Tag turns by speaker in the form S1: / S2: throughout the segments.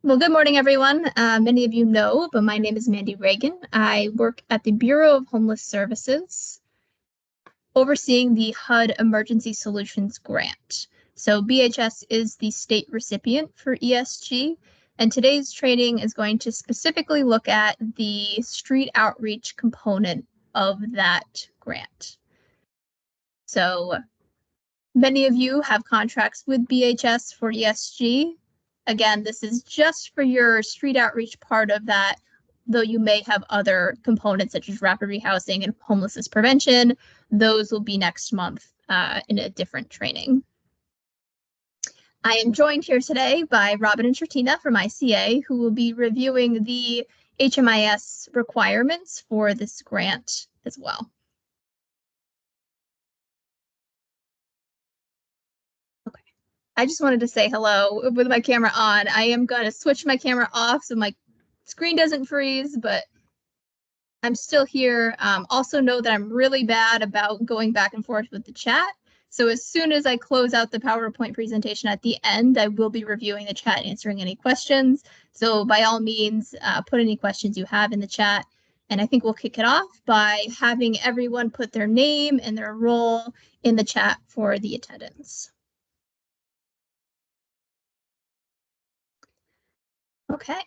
S1: Well, good morning, everyone. Many of you know, but my name is Mandy Reagan. I work at the Bureau of Homeless Services, overseeing the HUD Emergency Solutions Grant. So BHS is the state recipient for ESG, and today's training is going to specifically look at the street outreach component of that grant. So many of you have contracts with BHS for ESG. Again, this is just for your street outreach part of that, though you may have other components such as rapid rehousing and homelessness prevention. Those will be next month in a different training. I am joined here today by Robin and Shertina from ICA, who will be reviewing the HMIS requirements for this grant as well. I just wanted to say hello with my camera on. I am going to switch my camera off so my screen doesn't freeze, but I'm still here. Also know that I'm really bad about going back and forth with the chat. So as soon as I close out the PowerPoint presentation at the end, I will be reviewing the chat and answering any questions. So by all means, put any questions you have in the chat. And I think we'll kick it off by having everyone put their name and their role in the chat for the attendance. Okay.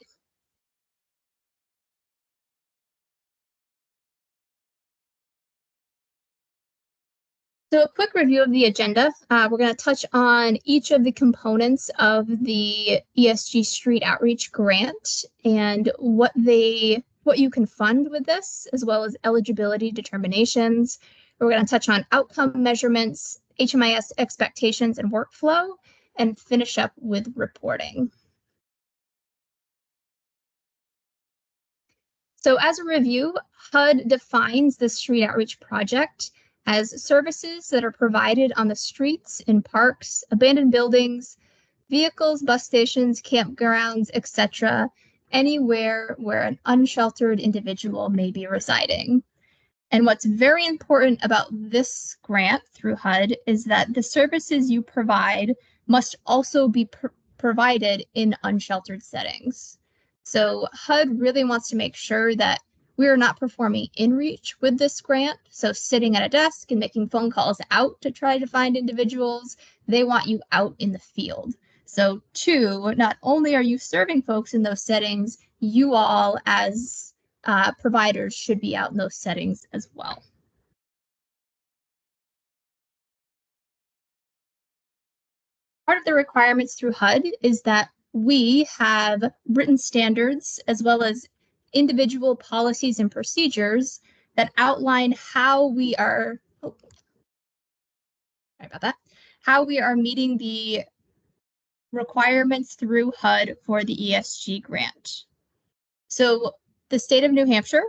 S1: So a quick review of the agenda. We're going to touch on each of the components of the ESG Street Outreach Grant and what you can fund with this, as well as eligibility determinations. We're going to touch on outcome measurements, HMIS expectations and workflow, and finish up with reporting. So as a review, HUD defines the street outreach project as services that are provided on the streets, in parks, abandoned buildings, vehicles, bus stations, campgrounds, etc., anywhere where an unsheltered individual may be residing. And what's very important about this grant through HUD is that the services you provide must also be provided in unsheltered settings. So HUD really wants to make sure that we are not performing in-reach with this grant. So sitting at a desk and making phone calls out to try to find individuals. They want you out in the field. So two, not only are you serving folks in those settings, you all as providers should be out in those settings as well. Part of the requirements through HUD is that we have written standards as well as individual policies and procedures that outline how we are, how we are meeting the requirements through HUD for the ESG grant. So the state of New Hampshire,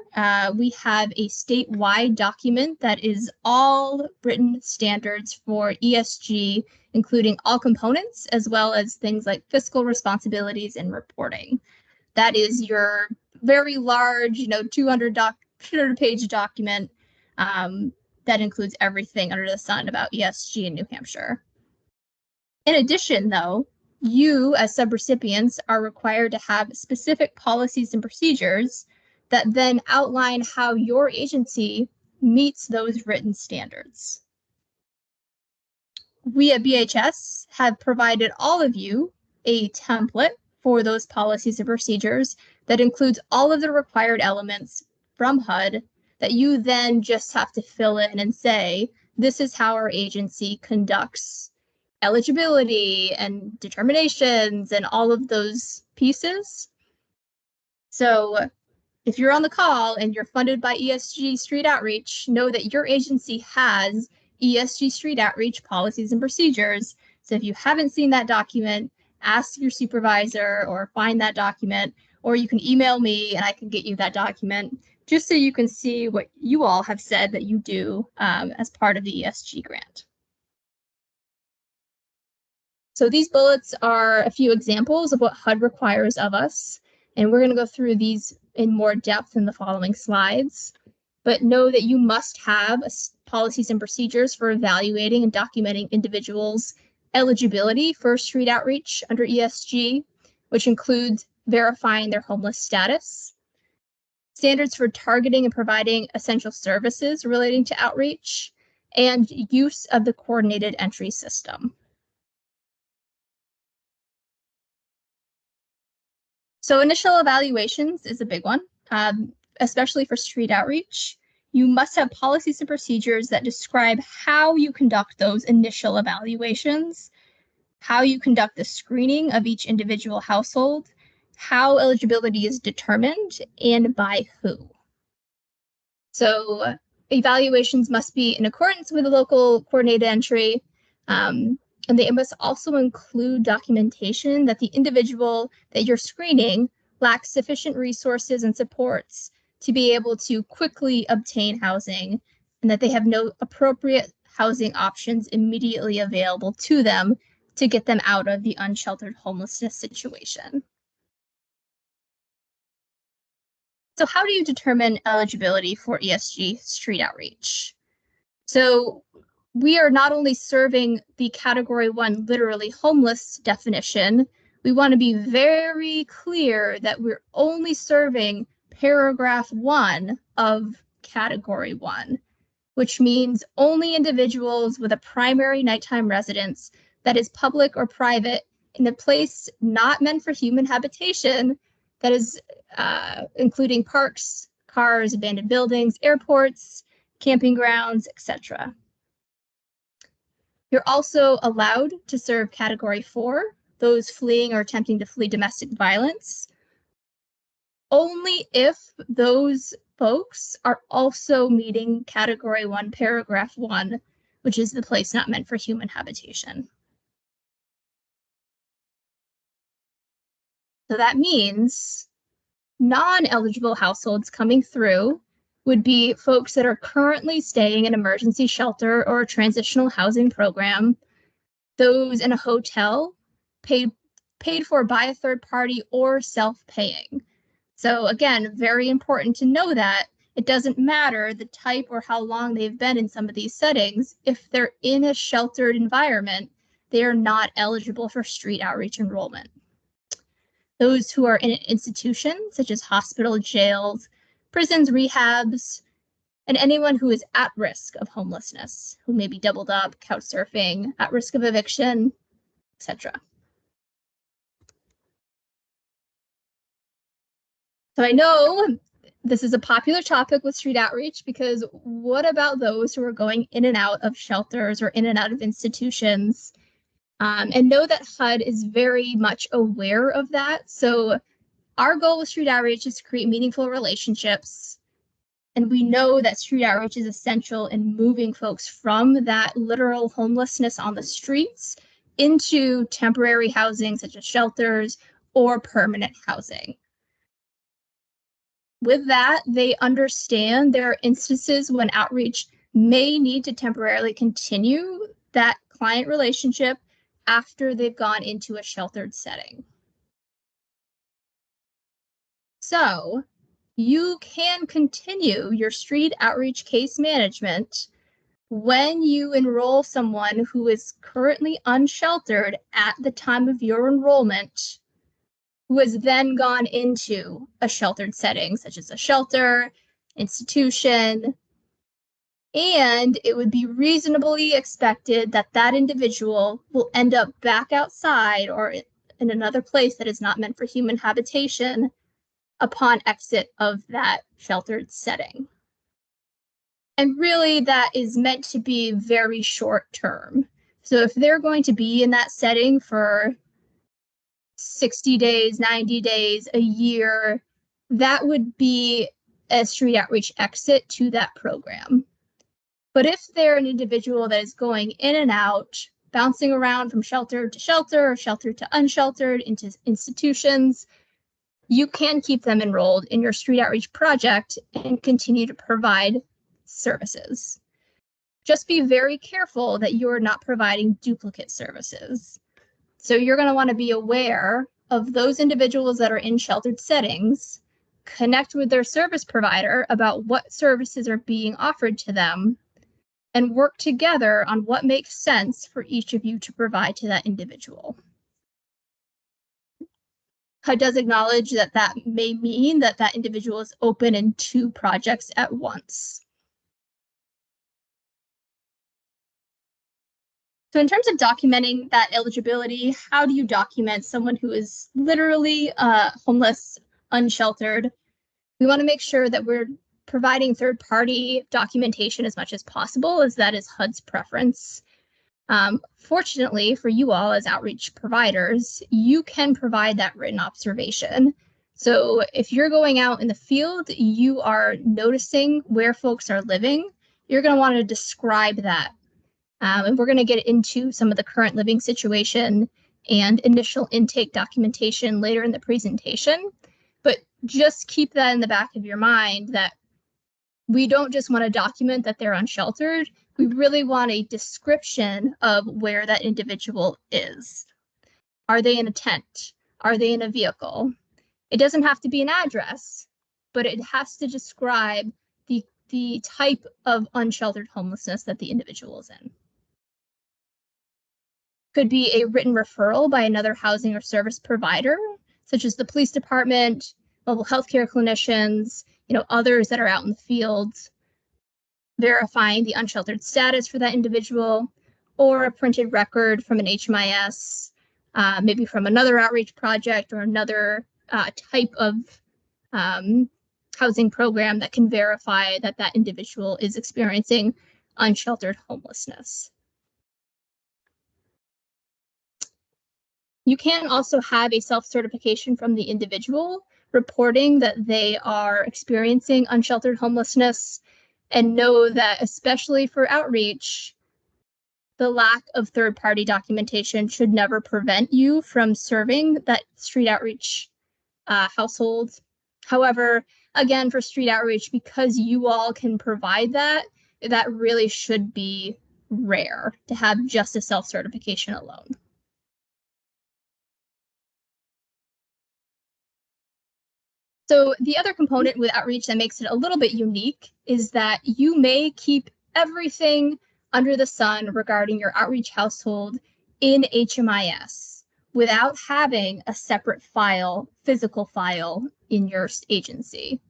S1: we have a statewide document that is all written standards for ESG, including all components, as well as things like fiscal responsibilities and reporting. That is your very large, 200-page document that includes everything under the sun about ESG in New Hampshire. In addition, though, you as subrecipients are required to have specific policies and procedures that then outline how your agency meets those written standards. We at BHS have provided all of you a template for those policies and procedures that includes all of the required elements from HUD that you then just have to fill in and say, this is how our agency conducts eligibility and determinations and all of those pieces. So if you're on the call and you're funded by ESG Street Outreach, know that your agency has ESG Street Outreach policies and procedures. So if you haven't seen that document, ask your supervisor or find that document, or you can email me and I can get you that document just so you can see what you all have said that you do as part of the ESG grant. So these bullets are a few examples of what HUD requires of us, and we're going to go through these in more depth in the following slides. But know that you must have policies and procedures for evaluating and documenting individuals' eligibility for street outreach under ESG, which includes verifying their homeless status, standards for targeting and providing essential services relating to outreach, and use of the coordinated entry system. So initial evaluations is a big one, especially for street outreach. You must have policies and procedures that describe how you conduct those initial evaluations, how you conduct the screening of each individual household, how eligibility is determined, and by who. So evaluations must be in accordance with the local coordinated entry, and they must also include documentation that the individual that you're screening lacks sufficient resources and supports to be able to quickly obtain housing, and that they have no appropriate housing options immediately available to them to get them out of the unsheltered homelessness situation. So how do you determine eligibility for ESG street outreach? So we are not only serving the category 1 literally homeless definition, we want to be very clear that we're only serving paragraph 1 of category 1, which means only individuals with a primary nighttime residence that is public or private in a place not meant for human habitation, that is including parks, cars, abandoned buildings, airports, camping grounds, etc. You're also allowed to serve category 4, those fleeing or attempting to flee domestic violence, only if those folks are also meeting category 1, paragraph 1, which is the place not meant for human habitation. So that means non-eligible households coming through would be folks that are currently staying in emergency shelter or a transitional housing program, those in a hotel paid for by a third party or self-paying. So again, very important to know that it doesn't matter the type or how long they've been in some of these settings. If they're in a sheltered environment, they are not eligible for street outreach enrollment. Those who are in institutions such as hospitals, jails, prisons, rehabs, and anyone who is at risk of homelessness, who may be doubled up, couch surfing, at risk of eviction, etc. So I know this is a popular topic with street outreach, because what about those who are going in and out of shelters or in and out of institutions? And know that HUD is very much aware of that. So our goal with street outreach is to create meaningful relationships. And we know that street outreach is essential in moving folks from that literal homelessness on the streets into temporary housing, such as shelters or permanent housing. With that, they understand there are instances when outreach may need to temporarily continue that client relationship after they've gone into a sheltered setting. So you can continue your street outreach case management when you enroll someone who is currently unsheltered at the time of your enrollment, who has then gone into a sheltered setting, such as a shelter, institution, and it would be reasonably expected that that individual will end up back outside or in another place that is not meant for human habitation upon exit of that sheltered setting. And really, that is meant to be very short term. So if they're going to be in that setting for 60 days, 90 days, a year, that would be a street outreach exit to that program. But if they're an individual that is going in and out, bouncing around from shelter to shelter or shelter to unsheltered into institutions, you can keep them enrolled in your street outreach project and continue to provide services. Just be very careful that you're not providing duplicate services. So you're going to want to be aware of those individuals that are in sheltered settings, connect with their service provider about what services are being offered to them, and work together on what makes sense for each of you to provide to that individual. HUD does acknowledge that that may mean that that individual is open in 2 projects at once. So in terms of documenting that eligibility, how do you document someone who is literally homeless, unsheltered? We want to make sure that we're providing third-party documentation as much as possible, as that is HUD's preference. Fortunately for you all as outreach providers, you can provide that written observation. So if you're going out in the field, you are noticing where folks are living, you're going to want to describe that. And we're going to get into some of the current living situation and initial intake documentation later in the presentation. But just keep that in the back of your mind that we don't just want to document that they're unsheltered. We really want a description of where that individual is. Are they in a tent? Are they in a vehicle? It doesn't have to be an address, but it has to describe the type of unsheltered homelessness that the individual is in. Could be a written referral by another housing or service provider, such as the police department, mobile healthcare clinicians, others that are out in the field, verifying the unsheltered status for that individual, or a printed record from an HMIS, maybe from another outreach project or another type of housing program that can verify that that individual is experiencing unsheltered homelessness. You can also have a self-certification from the individual reporting that they are experiencing unsheltered homelessness, and know that, especially for outreach, the lack of third-party documentation should never prevent you from serving that street outreach household. However, again, for street outreach, because you all can provide that, that really should be rare to have just a self-certification alone. So the other component with outreach that makes it a little bit unique is that you may keep everything under the sun regarding your outreach household in HMIS without having a separate file, physical file in your agency.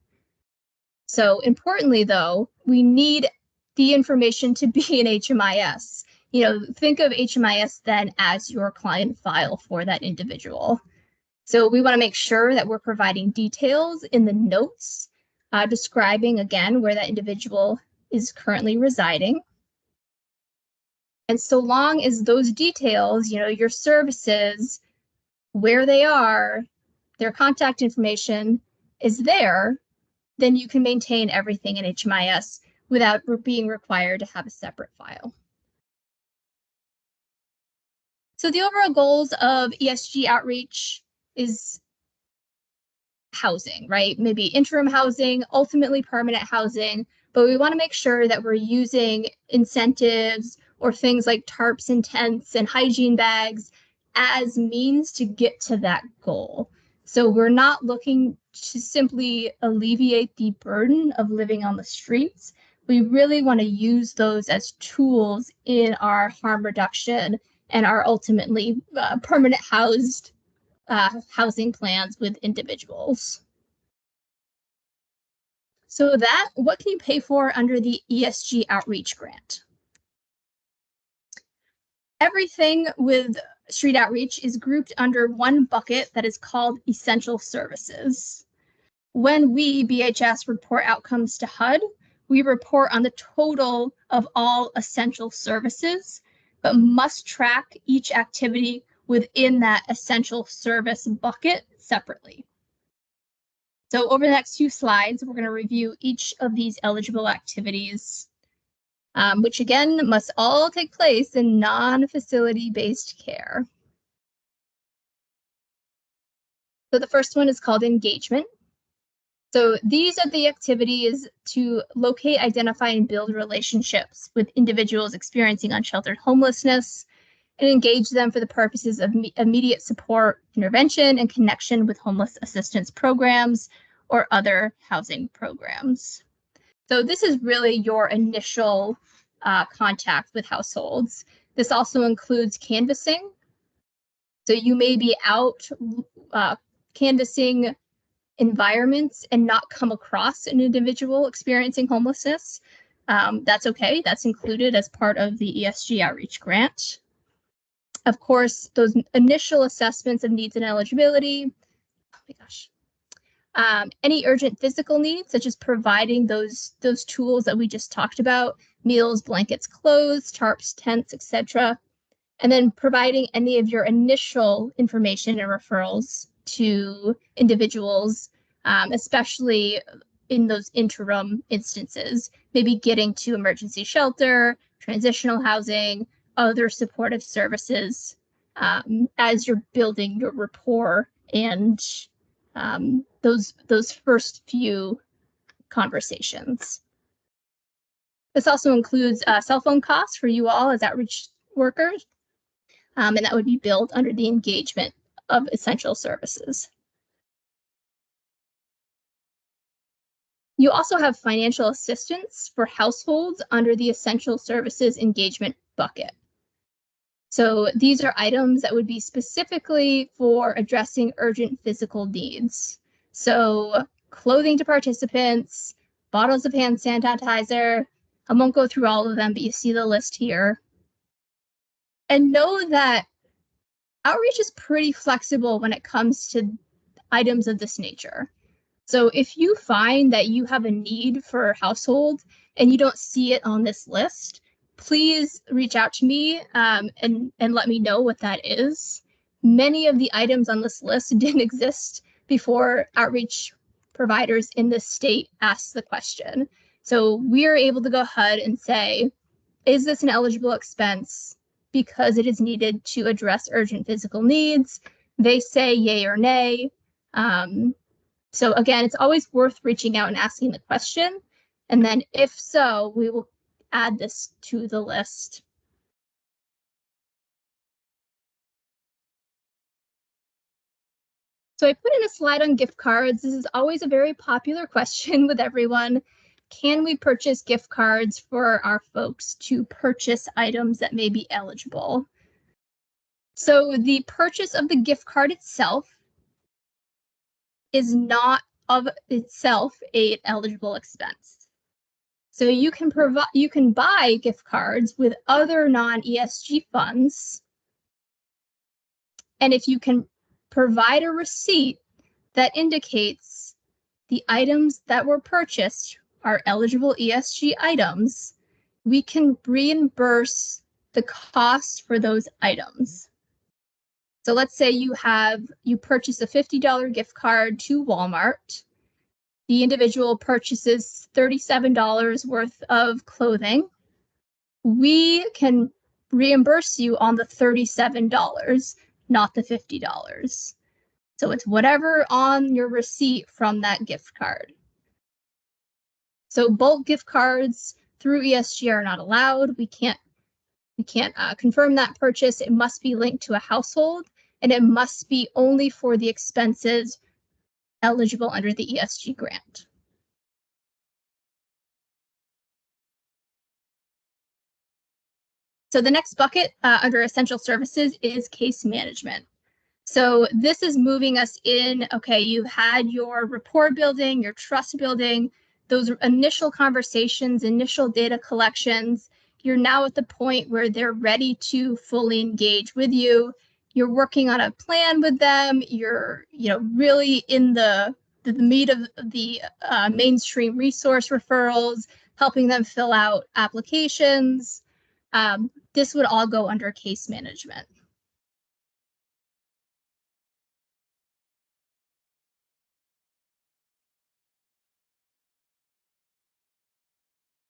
S1: So importantly, though, we need the information to be in HMIS. Think of HMIS then as your client file for that individual. So we want to make sure that we're providing details in the notes, describing, again, where that individual is currently residing. And so long as those details, your services, where they are, their contact information is there, then you can maintain everything in HMIS without being required to have a separate file. So the overall goals of ESG outreach is housing, right? Maybe interim housing, ultimately permanent housing, but we want to make sure that we're using incentives or things like tarps and tents and hygiene bags as means to get to that goal. So we're not looking to simply alleviate the burden of living on the streets. We really want to use those as tools in our harm reduction and our ultimately permanent housing plans with individuals. So what can you pay for under the ESG outreach grant? Everything with street outreach is grouped under one bucket that is called essential services. When we, BHS, report outcomes to HUD, we report on the total of all essential services, but must track each activity within that essential service bucket separately. So over the next few slides, we're going to review each of these eligible activities, which again must all take place in non-facility-based care. So the first one is called engagement. So these are the activities to locate, identify, and build relationships with individuals experiencing unsheltered homelessness and engage them for the purposes of immediate support, intervention, and connection with homeless assistance programs or other housing programs. So this is really your initial contact with households. This also includes canvassing. So you may be out canvassing environments and not come across an individual experiencing homelessness, that's okay. That's included as part of the ESG outreach grant. Of course, those initial assessments of needs and eligibility. Oh my gosh. Any urgent physical needs, such as providing those tools that we just talked about, meals, blankets, clothes, tarps, tents, etc. And then providing any of your initial information and referrals to individuals, especially in those interim instances, maybe getting to emergency shelter, transitional housing, other supportive services, as you're building your rapport and those first few conversations. This also includes cell phone costs for you all as outreach workers, and that would be billed under the engagement of essential services. You also have financial assistance for households under the essential services engagement bucket. So these are items that would be specifically for addressing urgent physical needs. So clothing to participants, bottles of hand sanitizer. I won't go through all of them, but you see the list here. And know that outreach is pretty flexible when it comes to items of this nature. So if you find that you have a need for a household and you don't see it on this list, please reach out to me and let me know what that is. Many of the items on this list didn't exist before outreach providers in this state asked the question. So we are able to go ahead and say, is this an eligible expense because it is needed to address urgent physical needs? They say yay or nay. So again, it's always worth reaching out and asking the question. And then if so, we will add this to the list. So I put in a slide on gift cards. This is always a very popular question with everyone. Can we purchase gift cards for our folks to purchase items that may be eligible? So the purchase of the gift card itself is not of itself an eligible expense. So you can buy gift cards with other non-ESG funds. And if you can provide a receipt that indicates the items that were purchased are eligible ESG items, we can reimburse the cost for those items. So let's say you purchase a $50 gift card to Walmart. The individual purchases $37 worth of clothing. We can reimburse you on the $37, not the $50. So it's whatever on your receipt from that gift card. So bulk gift cards through ESG are not allowed. We can't confirm that purchase. It must be linked to a household, and it must be only for the expenses eligible under the ESG grant. So the next bucket under essential services is case management. So this is moving us in, okay, you've had your rapport building, your trust building, those initial conversations, initial data collections. You're now at the point where they're ready to fully engage with you. You're working on a plan with them. You're, really in the meat of the mainstream resource referrals, helping them fill out applications. This would all go under case management.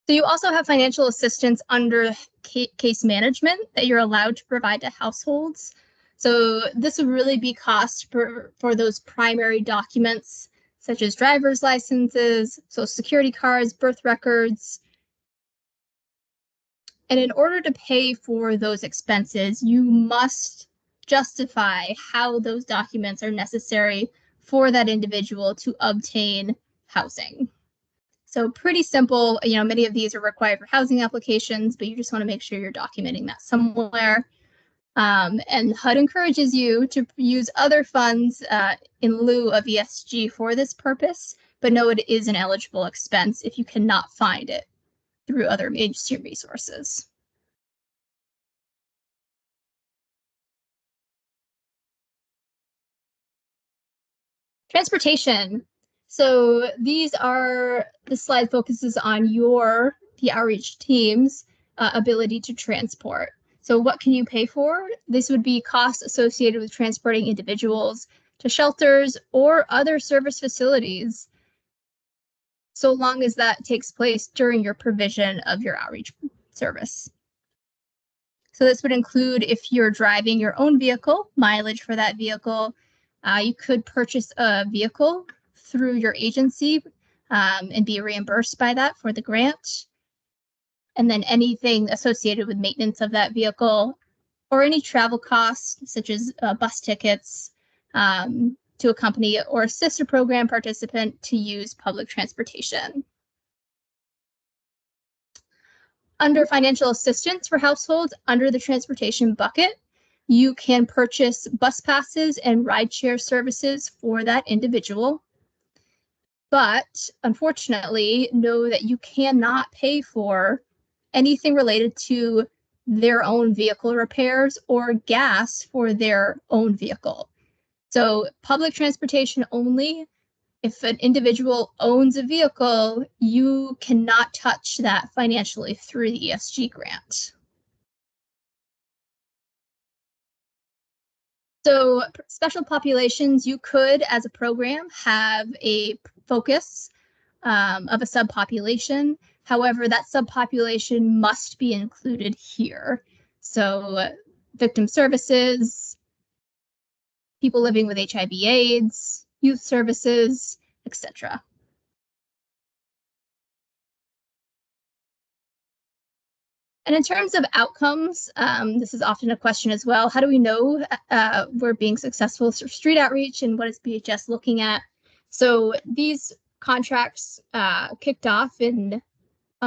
S1: So you also have financial assistance under case management that you're allowed to provide to households. So this would really be cost for those primary documents, such as driver's licenses, social security cards, birth records. And in order to pay for those expenses, you must justify how those documents are necessary for that individual to obtain housing. So pretty simple, many of these are required for housing applications, but you just want to make sure you're documenting that somewhere. And HUD encourages you to use other funds in lieu of ESG for this purpose, but no, it is an eligible expense if you cannot find it through other agency resources. Transportation. So these are, the slide focuses on the outreach team's ability to transport. So what can you pay for? This would be costs associated with transporting individuals to shelters or other service facilities, so long as that takes place during your provision of your outreach service. So this would include if you're driving your own vehicle, mileage for that vehicle. You could purchase a vehicle through your agency and be reimbursed by that for the grant. And then anything associated with maintenance of that vehicle or any travel costs, such as bus tickets to accompany or assist a program participant to use public transportation. Under financial assistance for households, under the transportation bucket, you can purchase bus passes and rideshare services for that individual. But unfortunately, know that you cannot pay for anything related to their own vehicle repairs or gas for their own vehicle. So public transportation only. If an individual owns a vehicle, you cannot touch that financially through the ESG grant. So special populations, you could, as a program, have a focus of a subpopulation. However, that subpopulation must be included here. So victim services, people living with HIV/AIDS, youth services, etc. And in terms of outcomes, this is often a question as well. How do we know we're being successful through street outreach, and what is BHS looking at? So these contracts kicked off on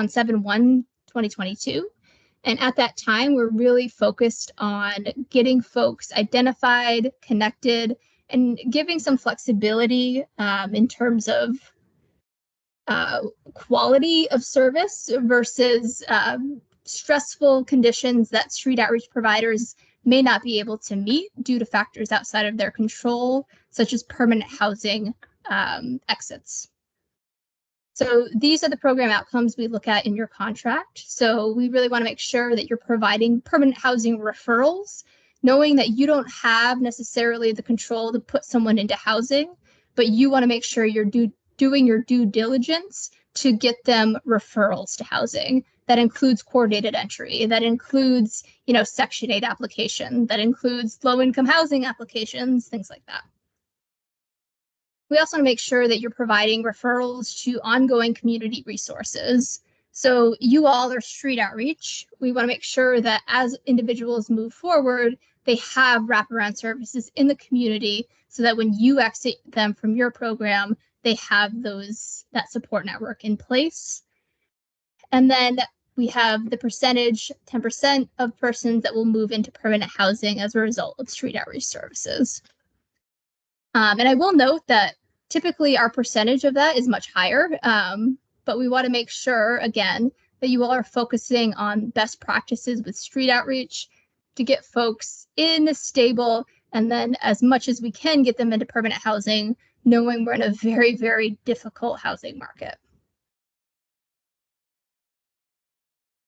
S1: 7/1/2022. And at that time, we're really focused on getting folks identified, connected, and giving some flexibility in terms of quality of service versus stressful conditions that street outreach providers may not be able to meet due to factors outside of their control, such as permanent housing exits. So these are the program outcomes we look at in your contract. So we really want to make sure that you're providing permanent housing referrals, knowing that you don't have necessarily the control to put someone into housing, but you want to make sure you're doing your due diligence to get them referrals to housing. That includes coordinated entry, that includes, Section 8 application, that includes low-income housing applications, things like that. We also want to make sure that you're providing referrals to ongoing community resources. So you all are street outreach. We want to make sure that as individuals move forward, they have wraparound services in the community so that when you exit them from your program, they have that support network in place. And then we have the percentage, 10% of persons that will move into permanent housing as a result of street outreach services. And I will note that typically our percentage of that is much higher, but we want to make sure, again, that you all are focusing on best practices with street outreach to get folks in stable, and then as much as we can get them into permanent housing, knowing we're in a very, very difficult housing market.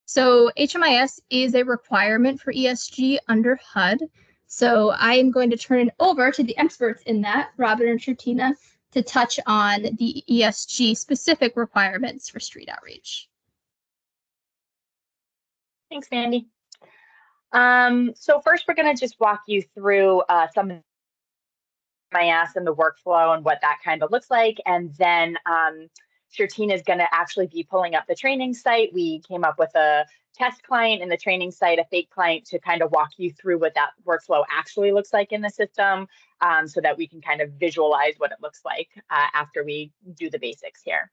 S1: So HMIS is a requirement for ESG under HUD. So I am going to turn it over to the experts in that, Robin and Shrutina, to touch on the ESG specific requirements for street outreach.
S2: Thanks, Mandy. So first, we're going to just walk you through some of MIS and the workflow and what that kind of looks like. And then Shrutina is going to actually be pulling up the training site. We came up with a test client in the training site, a fake client, to kind of walk you through what that workflow actually looks like in the system, so that we can kind of visualize what it looks like after we do the basics here.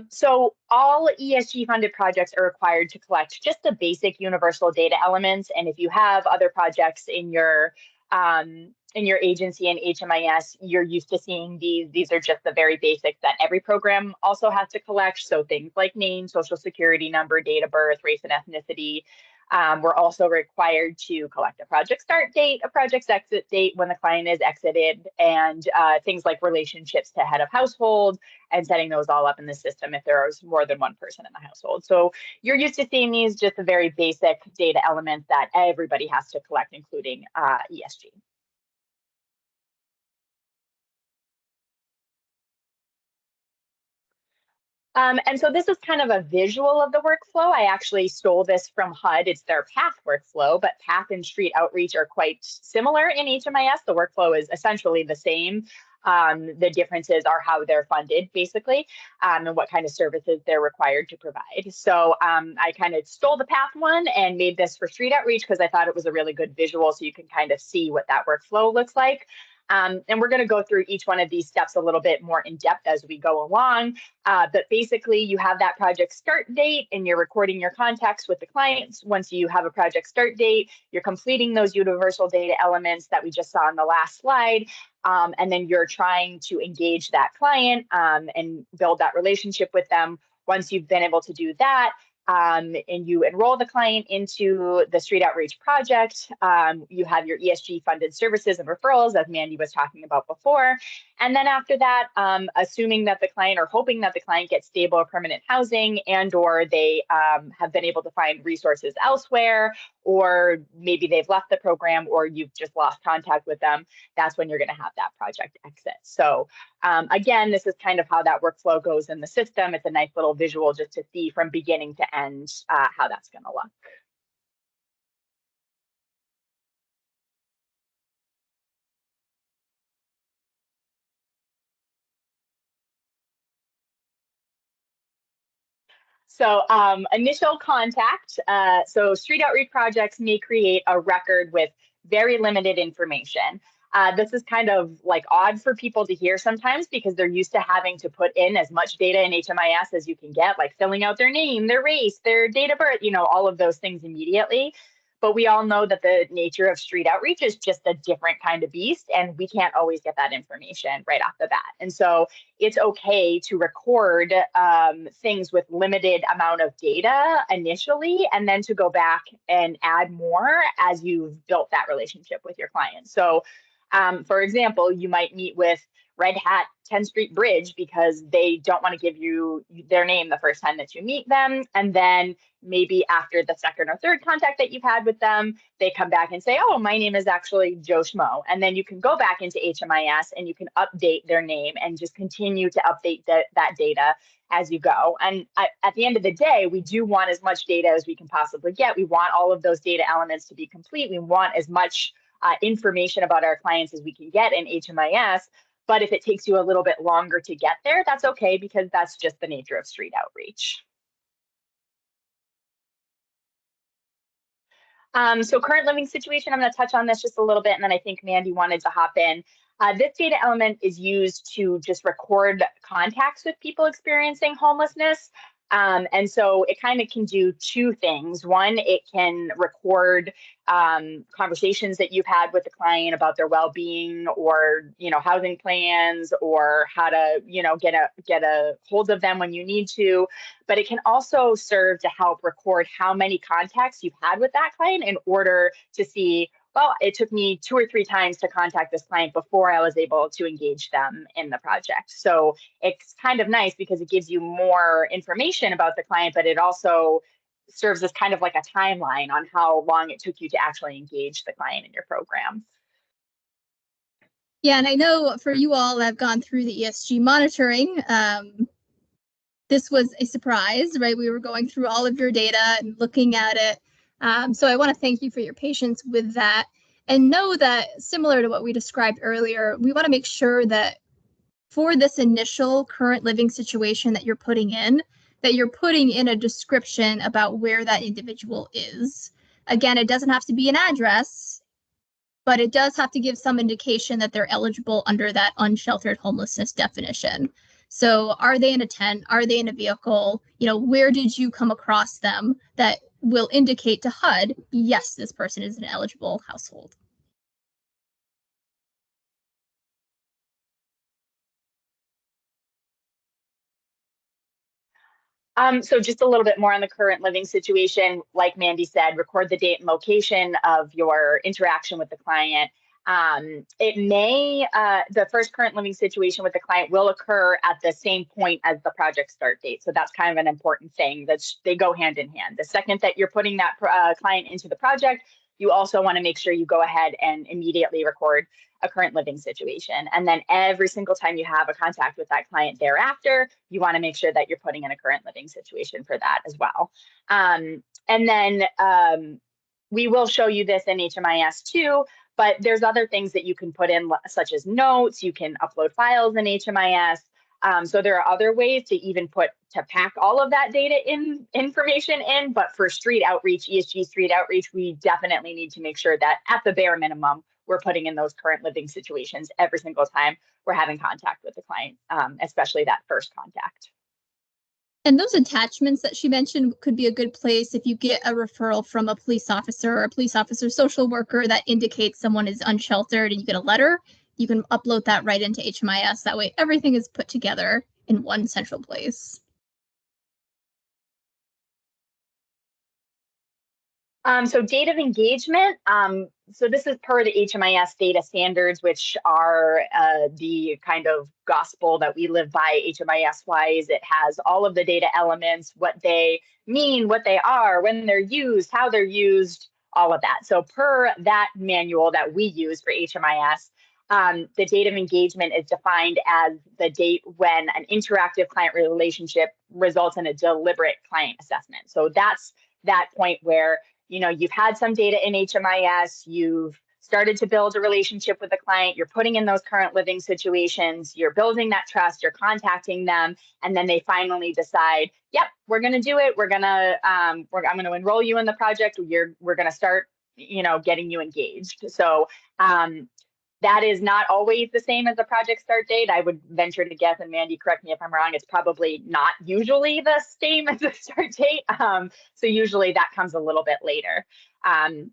S2: So all ESG funded projects are required to collect just the basic universal data elements. And if you have other projects in your agency and HMIS, you're used to seeing these. These are just the very basics that every program also has to collect. So things like name, social security number, date of birth, race and ethnicity. We're also required to collect a project start date, a project's exit date when the client is exited, and things like relationships to head of household, and setting those all up in the system if there is more than one person in the household. So you're used to seeing these, just the very basic data elements that everybody has to collect, including ESG. And so this is kind of a visual of the workflow. I actually stole this from HUD. It's their PATH workflow, but PATH and street outreach are quite similar in HMIS. The workflow is essentially the same. The differences are how they're funded, basically, and what kind of services they're required to provide. So I kind of stole the PATH one and made this for street outreach because I thought it was a really good visual, so you can kind of see what that workflow looks like. And we're going to go through each one of these steps a little bit more in depth as we go along. But basically, you have that project start date and you're recording your contacts with the clients. Once you have a project start date, you're completing those universal data elements that we just saw in the last slide. And then you're trying to engage that client and build that relationship with them. Once you've been able to do that, and you enroll the client into the street outreach project, you have your ESG funded services and referrals, as Mandy was talking about before. And then after that, assuming that the client or hoping that the client gets stable or permanent housing, and or they have been able to find resources elsewhere, or maybe they've left the program or you've just lost contact with them, that's when you're going to have that project exit. So again, this is kind of how that workflow goes in the system. It's a nice little visual just to see from beginning to end how that's going to look. So initial contact. So street outreach projects may create a record with very limited information. This is kind of like odd for people to hear sometimes because they're used to having to put in as much data in HMIS as you can get, like filling out their name, their race, their date of birth, all of those things immediately. But we all know that the nature of street outreach is just a different kind of beast, and we can't always get that information right off the bat. And so it's okay to record things with limited amount of data initially, and then to go back and add more as you've built that relationship with your client. So for example, you might meet with Red Hat 10th Street Bridge because they don't want to give you their name the first time that you meet them. And then maybe after the second or third contact that you've had with them, they come back and say, oh, my name is actually Joe Schmo. And then you can go back into HMIS and you can update their name and just continue to update that data as you go. And at the end of the day, we do want as much data as we can possibly get. We want all of those data elements to be complete. We want as much information about our clients as we can get in HMIS. But if it takes you a little bit longer to get there, that's okay, because that's just the nature of street outreach. So current living situation, I'm going to touch on this just a little bit, and then I think Mandy wanted to hop in. This data element is used to just record contacts with people experiencing homelessness. And so it kind of can do two things. One, it can record conversations that you've had with the client about their well-being or, housing plans, or how to, get a hold of them when you need to. But it can also serve to help record how many contacts you've had with that client in order to see, well, it took me 2 or 3 times to contact this client before I was able to engage them in the project. So it's kind of nice because it gives you more information about the client, but it also serves as kind of like a timeline on how long it took you to actually engage the client in your program.
S1: Yeah, and I know for you all that have gone through the ESG monitoring, this was a surprise, right? We were going through all of your data and looking at it. So I want to thank you for your patience with that, and know that, similar to what we described earlier, we want to make sure that for this initial current living situation that you're putting in a description about where that individual is. Again, it doesn't have to be an address, but it does have to give some indication that they're eligible under that unsheltered homelessness definition. So are they in a tent? Are they in a vehicle? Where did you come across them? That will indicate to HUD, yes, this person is an eligible household.
S2: So just a little bit more on the current living situation. Like Mandy said, record the date and location of your interaction with the client. The first current living situation with the client will occur at the same point as the project start date. So that's kind of an important thing, that they go hand in hand. The second that you're putting that client into the project, you also want to make sure you go ahead and immediately record a current living situation. And then every single time you have a contact with that client thereafter, you want to make sure that you're putting in a current living situation for that as well. And then we will show you this in HMIS too, but there's other things that you can put in, such as notes. You can upload files in HMIS. So there are other ways to pack all of that data information in, but for street outreach, ESG street outreach, we definitely need to make sure that at the bare minimum, we're putting in those current living situations every single time we're having contact with the client, especially that first contact.
S1: And those attachments that she mentioned could be a good place if you get a referral from a police officer or a police officer social worker that indicates someone is unsheltered and you get a letter. You can upload that right into HMIS. That way everything is put together in one central place.
S2: So date of engagement. So this is per the HMIS data standards, which are the kind of gospel that we live by HMIS wise. It has all of the data elements, what they mean, what they are, when they're used, how they're used, all of that. So per that manual that we use for HMIS, the date of engagement is defined as the date when an interactive client relationship results in a deliberate client assessment. So that's that point where you've had some data in HMIS, you've started to build a relationship with the client, you're putting in those current living situations, you're building that trust, you're contacting them, and then they finally decide, yep, we're going to do it. I'm going to enroll you in the project. We're going to start, getting you engaged. So that is not always the same as the project start date. I would venture to guess, and Mandy, correct me if I'm wrong, it's probably not usually the same as the start date. So usually that comes a little bit later. And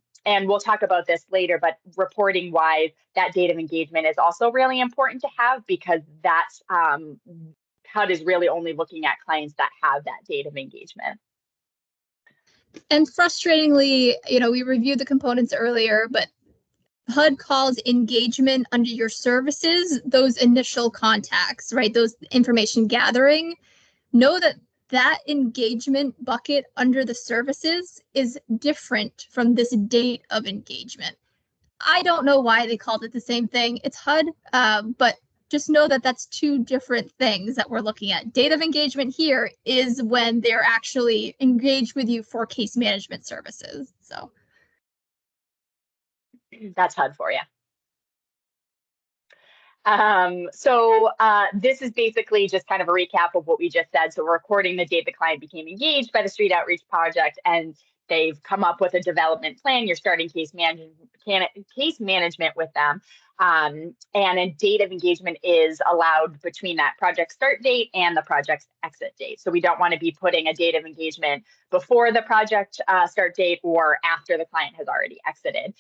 S2: we'll talk about this later, but reporting wise, that date of engagement is also really important to have, because that's HUD is really only looking at clients that have that date of engagement.
S1: And frustratingly, we reviewed the components earlier, but HUD calls engagement under your services those initial contacts, right? Those information gathering. Know that that engagement bucket under the services is different from this date of engagement. I don't know why they called it the same thing. It's HUD, but just know that that's two different things that we're looking at. Date of engagement here is when they're actually engaged with you for case management services. So
S2: that's HUD for you. So this is basically just kind of a recap of what we just said. So we're recording the date the client became engaged by the street outreach project, and they've come up with a development plan. You're starting case management with them. And a date of engagement is allowed between that project start date and the project's exit date. So we don't want to be putting a date of engagement before the project start date or after the client has already exited.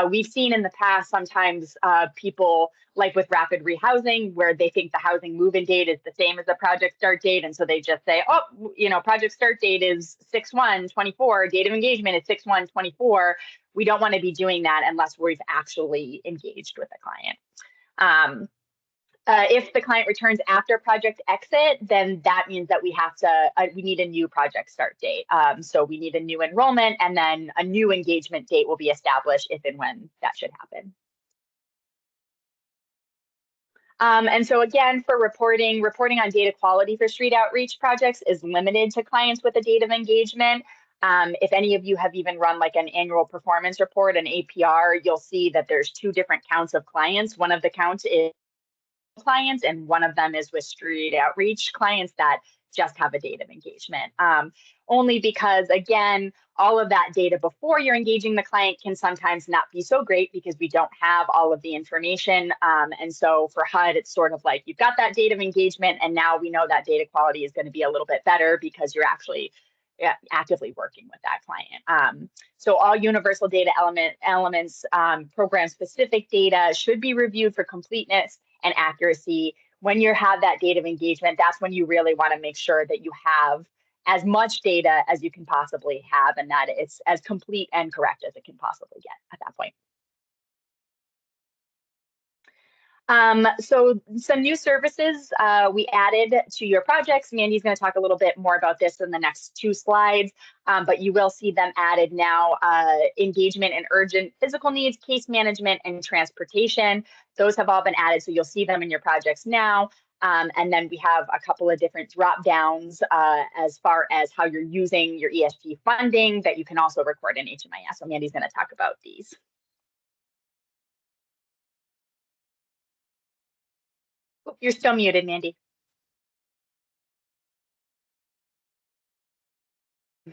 S2: We've seen in the past sometimes people, like with rapid rehousing, where they think the housing move-in date is the same as the project start date. And so they just say, oh, project start date is 6/1/24, date of engagement is 6/1/24. We don't want to be doing that unless we've actually engaged with the client. If the client returns after project exit, then that means that we need a new project start date. So we need a new enrollment, and then a new engagement date will be established if and when that should happen. And so again, for reporting on data quality for street outreach projects is limited to clients with a date of engagement. If any of you have even run like an annual performance report, an APR, you'll see that there's two different counts of clients. One of the counts is clients, and one of them is with street outreach clients that just have a date of engagement. Only because, again, all of that data before you're engaging the client can sometimes not be so great because we don't have all of the information. And so for HUD, it's sort of like you've got that date of engagement, and now we know that data quality is going to be a little bit better because you're actually actively working with that client. So all universal data elements, program-specific data should be reviewed for completeness and accuracy. When you have that date of engagement, that's when you really want to make sure that you have as much data as you can possibly have, and that it's as complete and correct as it can possibly get at that point. So some new services we added to your projects. Mandy's going to talk a little bit more about this in the next 2 slides, but you will see them added now. Engagement and urgent physical needs, case management, and transportation. Those have all been added, so you'll see them in your projects now. And then we have a couple of different drop downs as far as how you're using your ESG funding that you can also record in HMIS. So Mandy's going to talk about these. Oh, you're still muted, Mandy.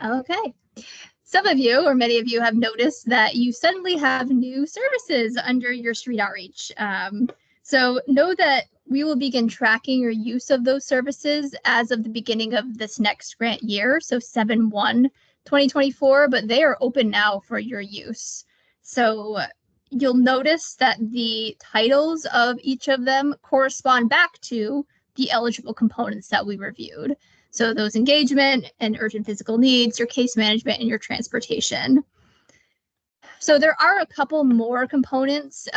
S1: Okay. Some of you, or many of you, have noticed that you suddenly have new services under your street outreach. So know that we will begin tracking your use of those services as of the beginning of this next grant year, so 7/1/2024, but they are open now for your use. So you'll notice that the titles of each of them correspond back to the eligible components that we reviewed. So those engagement and urgent physical needs, your case management, and your transportation. So there are a couple more components,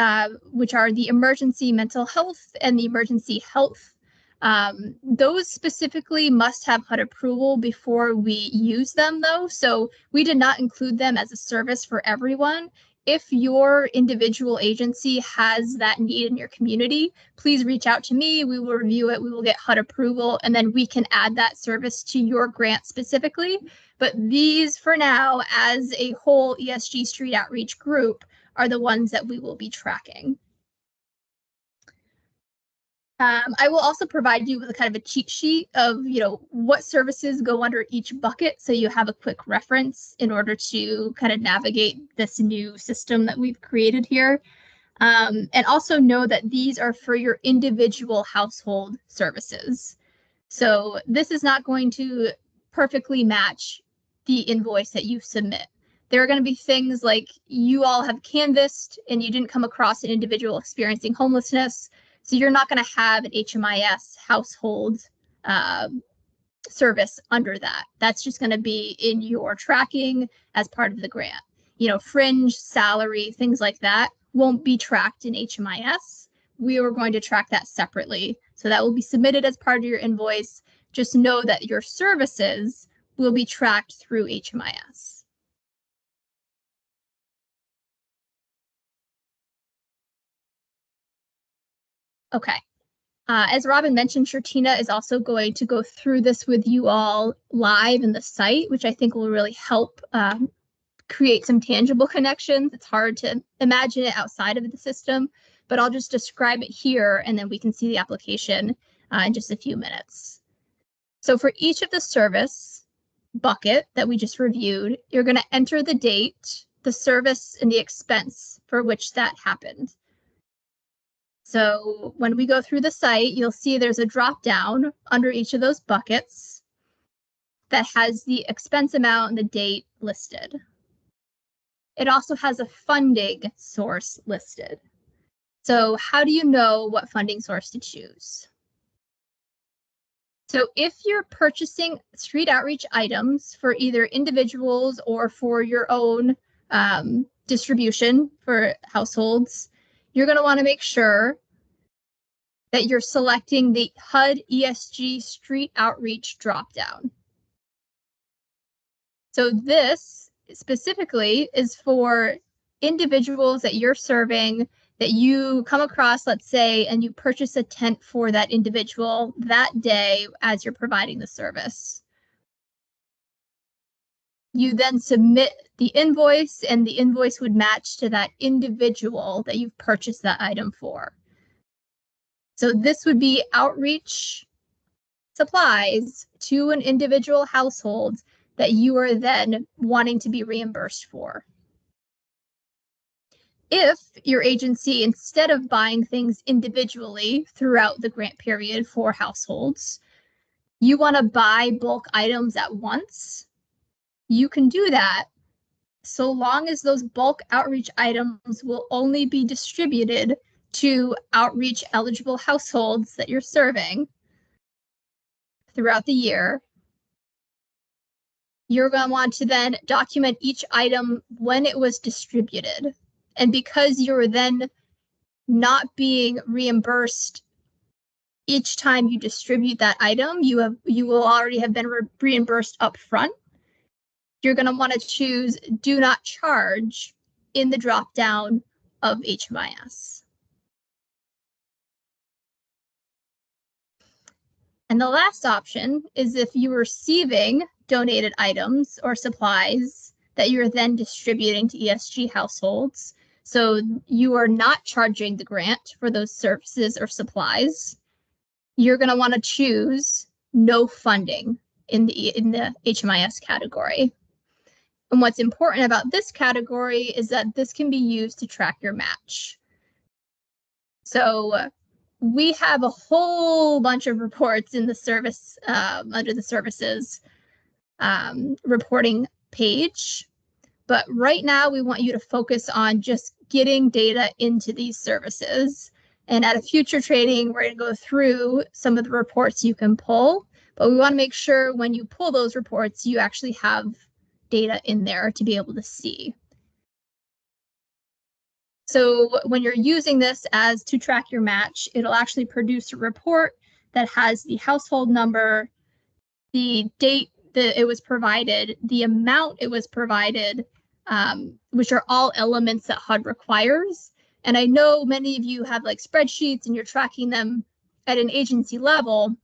S1: which are the emergency mental health and the emergency health. Those specifically must have HUD approval before we use them, though. So we did not include them as a service for everyone. If your individual agency has that need in your community, please reach out to me. We will review it. We will get HUD approval, and then we can add that service to your grant specifically. But these, for now, as a whole ESG street outreach group, are the ones that we will be tracking. I will also provide you with a kind of a cheat sheet of, what services go under each bucket, so you have a quick reference in order to kind of navigate this new system that we've created here. And also know that these are for your individual household services. So this is not going to perfectly match the invoice that you submit. There are going to be things like you all have canvassed and you didn't come across an individual experiencing homelessness. So you're not going to have an HMIS household service under that. That's just going to be in your tracking as part of the grant. Fringe, salary, things like that won't be tracked in HMIS. We are going to track that separately. So that will be submitted as part of your invoice. Just know that your services will be tracked through HMIS. Okay. As Robin mentioned, Shartina is also going to go through this with you all live in the site, which I think will really help create some tangible connections. It's hard to imagine it outside of the system, but I'll just describe it here and then we can see the application in just a few minutes. So for each of the service bucket that we just reviewed, you're going to enter the date, the service, and the expense for which that happened. So when we go through the site, you'll see there's a drop down under each of those buckets that has the expense amount and the date listed. It also has a funding source listed. So how do you know what funding source to choose? So if you're purchasing street outreach items for either individuals or for your own distribution for households, you're going to want to make sure that you're selecting the HUD ESG street outreach dropdown. So this specifically is for individuals that you're serving, that you come across, let's say, and you purchase a tent for that individual that day as you're providing the service. You then submit the invoice, and the invoice would match to that individual that you've purchased that item for. So this would be outreach supplies to an individual household that you are then wanting to be reimbursed for. If your agency, instead of buying things individually throughout the grant period for households, you want to buy bulk items at once, you can do that so long as those bulk outreach items will only be distributed to outreach eligible households that you're serving throughout the year. You're going to want to then document each item when it was distributed. And because you're then not being reimbursed each time you distribute that item, you will already have been reimbursed up front. You're going to want to choose do not charge in the drop down of HMIS. And the last option is if you're receiving donated items or supplies that you're then distributing to ESG households. So you are not charging the grant for those services or supplies. You're going to want to choose no funding in the HMIS category. And what's important about this category is that this can be used to track your match. So we have a whole bunch of reports in the service under the services reporting page. But right now, we want you to focus on just getting data into these services. And at a future training, we're going to go through some of the reports you can pull. But we want to make sure when you pull those reports, you actually have data in there to be able to see. So when you're using this as to track your match, it'll actually produce a report that has the household number, the date that it was provided, the amount it was provided, which are all elements that HUD requires. And I know many of you have like spreadsheets and you're tracking them at an agency level,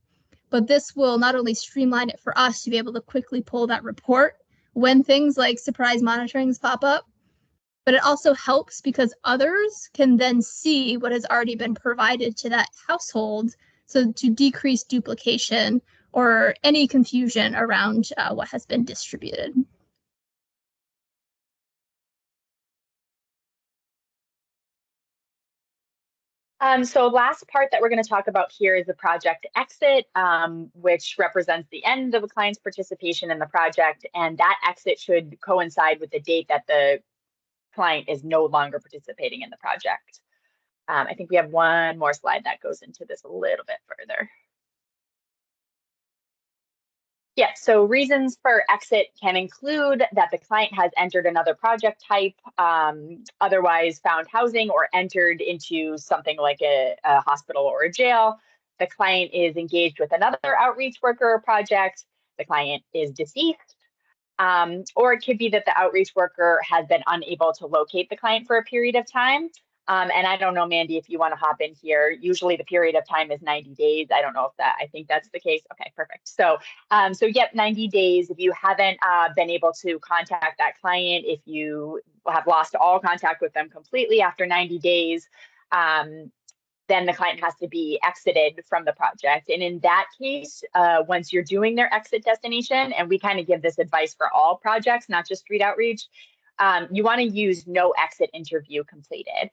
S1: but this will not only streamline it for us to be able to quickly pull that report when things like surprise monitorings pop up, but it also helps because others can then see what has already been provided to that household, so to decrease duplication or any confusion around what has been distributed.
S2: So last part that we're going to talk about here is the project exit, which represents the end of a client's participation in the project. And that exit should coincide with the date that the client is no longer participating in the project. I think we have one more slide that goes into this a little bit further. Yeah, so reasons for exit can include that the client has entered another project type, otherwise found housing, or entered into something like a hospital or a jail. The client is engaged with another outreach worker or project. The client is deceased. Or it could be that the outreach worker has been unable to locate the client for a period of time. And I don't know, Mandy, if you want to hop in here. Usually the period of time is 90 days. I don't know if I think that's the case. Okay, perfect. So yep, 90 days. If you haven't been able to contact that client, if you have lost all contact with them completely after 90 days, then the client has to be exited from the project. And in that case, once you're doing their exit destination, and we kind of give this advice for all projects, not just street outreach, you want to use no exit interview completed.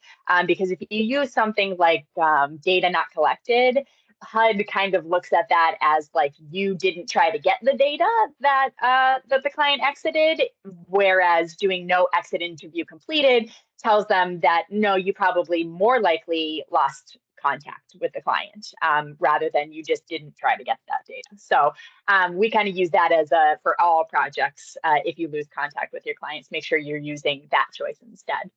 S2: Because if you use something like data not collected, HUD kind of looks at that as like you didn't try to get the data that the client exited, whereas doing no exit interview completed tells them that no, you probably more likely lost contact with the client rather than you just didn't try to get that data. So we kind of use that as for all projects. If you lose contact with your clients, make sure you're using that choice instead.